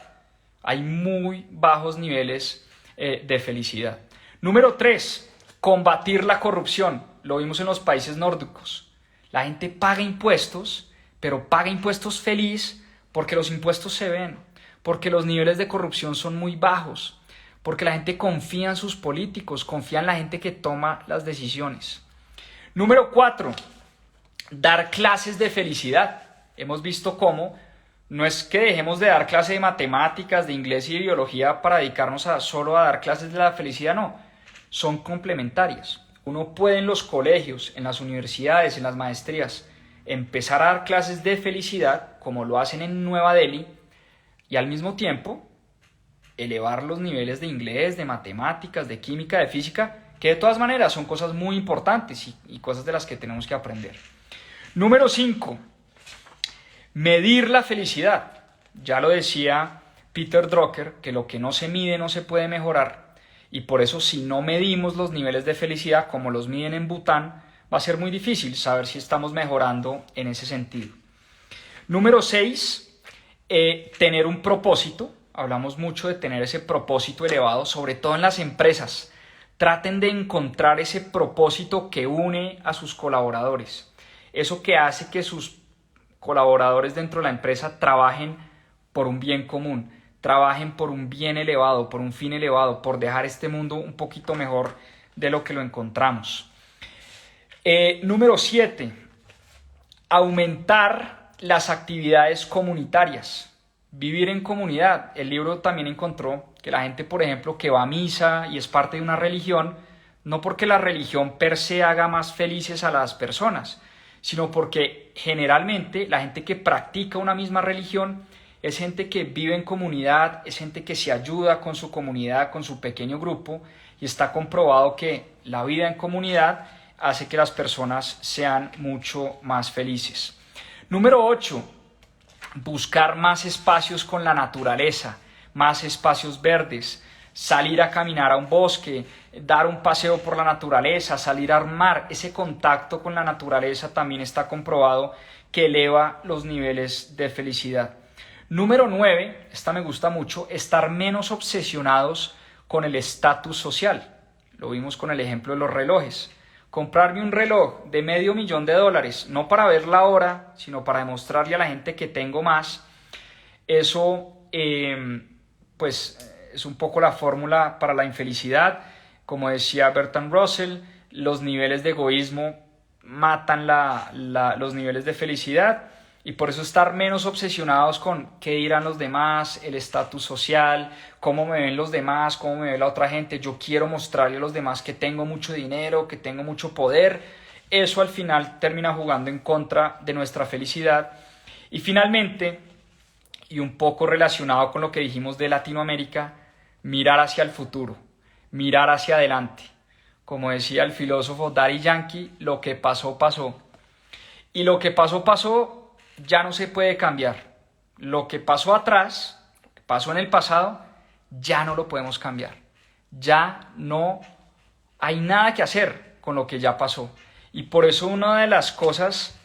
A: hay muy bajos niveles de felicidad. Número 3, combatir la corrupción. Lo vimos en los países nórdicos. La gente paga impuestos, pero paga impuestos feliz porque los impuestos se ven, porque los niveles de corrupción son muy bajos, porque la gente confía en sus políticos, confía en la gente que toma las decisiones. Número 4, dar clases de felicidad. Hemos visto cómo no es que dejemos de dar clases de matemáticas, de inglés y de biología para dedicarnos solo a dar clases de la felicidad, no. Son complementarias. Uno puede en los colegios, en las universidades, en las maestrías, empezar a dar clases de felicidad, como lo hacen en Nueva Delhi, y al mismo tiempo elevar los niveles de inglés, de matemáticas, de química, de física, que de todas maneras son cosas muy importantes y cosas de las que tenemos que aprender. Número 5, medir la felicidad. Ya lo decía Peter Drucker, que lo que no se mide no se puede mejorar, y por eso si no medimos los niveles de felicidad como los miden en Bután, va a ser muy difícil saber si estamos mejorando en ese sentido. Número 6, tener un propósito. Hablamos mucho de tener ese propósito elevado, sobre todo en las empresas. Traten de encontrar ese propósito que une a sus colaboradores. Eso que hace que sus colaboradores dentro de la empresa trabajen por un bien común, trabajen por un bien elevado, por un fin elevado, por dejar este mundo un poquito mejor de lo que lo encontramos. Número 7, aumentar las actividades comunitarias. Vivir en comunidad. El libro también encontró que la gente, por ejemplo, que va a misa y es parte de una religión, no porque la religión per se haga más felices a las personas, sino porque generalmente la gente que practica una misma religión es gente que vive en comunidad, es gente que se ayuda con su comunidad, con su pequeño grupo, y está comprobado que la vida en comunidad hace que las personas sean mucho más felices. Número 8, buscar más espacios con la naturaleza, más espacios verdes, salir a caminar a un bosque, dar un paseo por la naturaleza, salir al mar. Ese contacto con la naturaleza también está comprobado que eleva los niveles de felicidad. Número 9, esta me gusta mucho, estar menos obsesionados con el estatus social. Lo vimos con el ejemplo de los relojes. Comprarme un reloj de $500,000, no para ver la hora, sino para demostrarle a la gente que tengo más. Eso, pues, es un poco la fórmula para la infelicidad. Como decía Bertrand Russell, los niveles de egoísmo matan los niveles de felicidad, y por eso estar menos obsesionados con qué dirán los demás, el estatus social, cómo me ven los demás, cómo me ve la otra gente. Yo quiero mostrarle a los demás que tengo mucho dinero, que tengo mucho poder. Eso al final termina jugando en contra de nuestra felicidad. Y finalmente, y un poco relacionado con lo que dijimos de Latinoamérica, mirar hacia el futuro, mirar hacia adelante. Como decía el filósofo Daddy Yankee, lo que pasó, pasó. Y lo que pasó, pasó, ya no se puede cambiar. Lo que pasó atrás, lo que pasó en el pasado, ya no lo podemos cambiar. Ya no hay nada que hacer con lo que ya pasó. Y por eso una de las cosas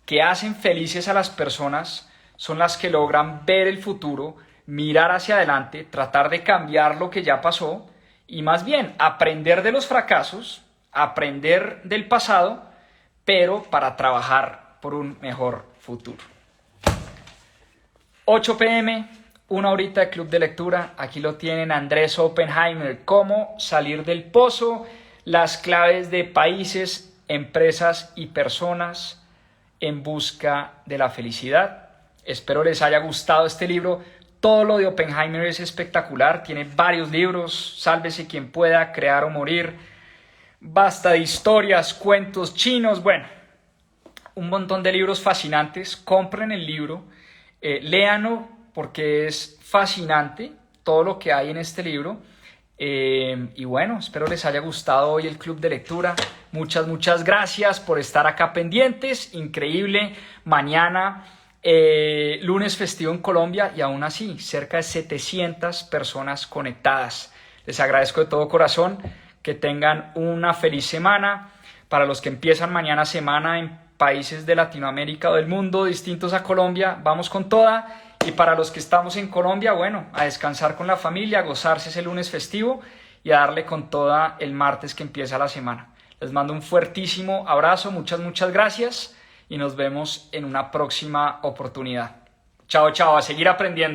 A: que hacen felices a las personas son las que logran ver el futuro, mirar hacia adelante, tratar de cambiar lo que ya pasó y más bien aprender de los fracasos, aprender del pasado, pero para trabajar por un mejor futuro. 8 p.m., una horita de club de lectura. Aquí lo tienen, Andrés Oppenheimer, cómo salir del pozo, las claves de países, empresas y personas en busca de la felicidad. Espero les haya gustado este libro. Todo lo de Oppenheimer es espectacular. Tiene varios libros, Sálvese quien pueda, Crear o morir, basta de historias, cuentos chinos, bueno, un montón de libros fascinantes. Compren el libro, léanlo porque es fascinante todo lo que hay en este libro. Y bueno, espero les haya gustado hoy el club de lectura. Muchas gracias por estar acá pendientes. Increíble. Mañana, lunes festivo en Colombia y aún así, cerca de 700 personas conectadas. Les agradezco de todo corazón. Que tengan una feliz semana. Para los que empiezan mañana semana en países de Latinoamérica o del mundo distintos a Colombia, vamos con toda. Y para los que estamos en Colombia, bueno, a descansar con la familia, a gozarse ese lunes festivo y a darle con toda el martes que empieza la semana. Les mando un fuertísimo abrazo, muchas gracias y nos vemos en una próxima oportunidad. Chao, a seguir aprendiendo.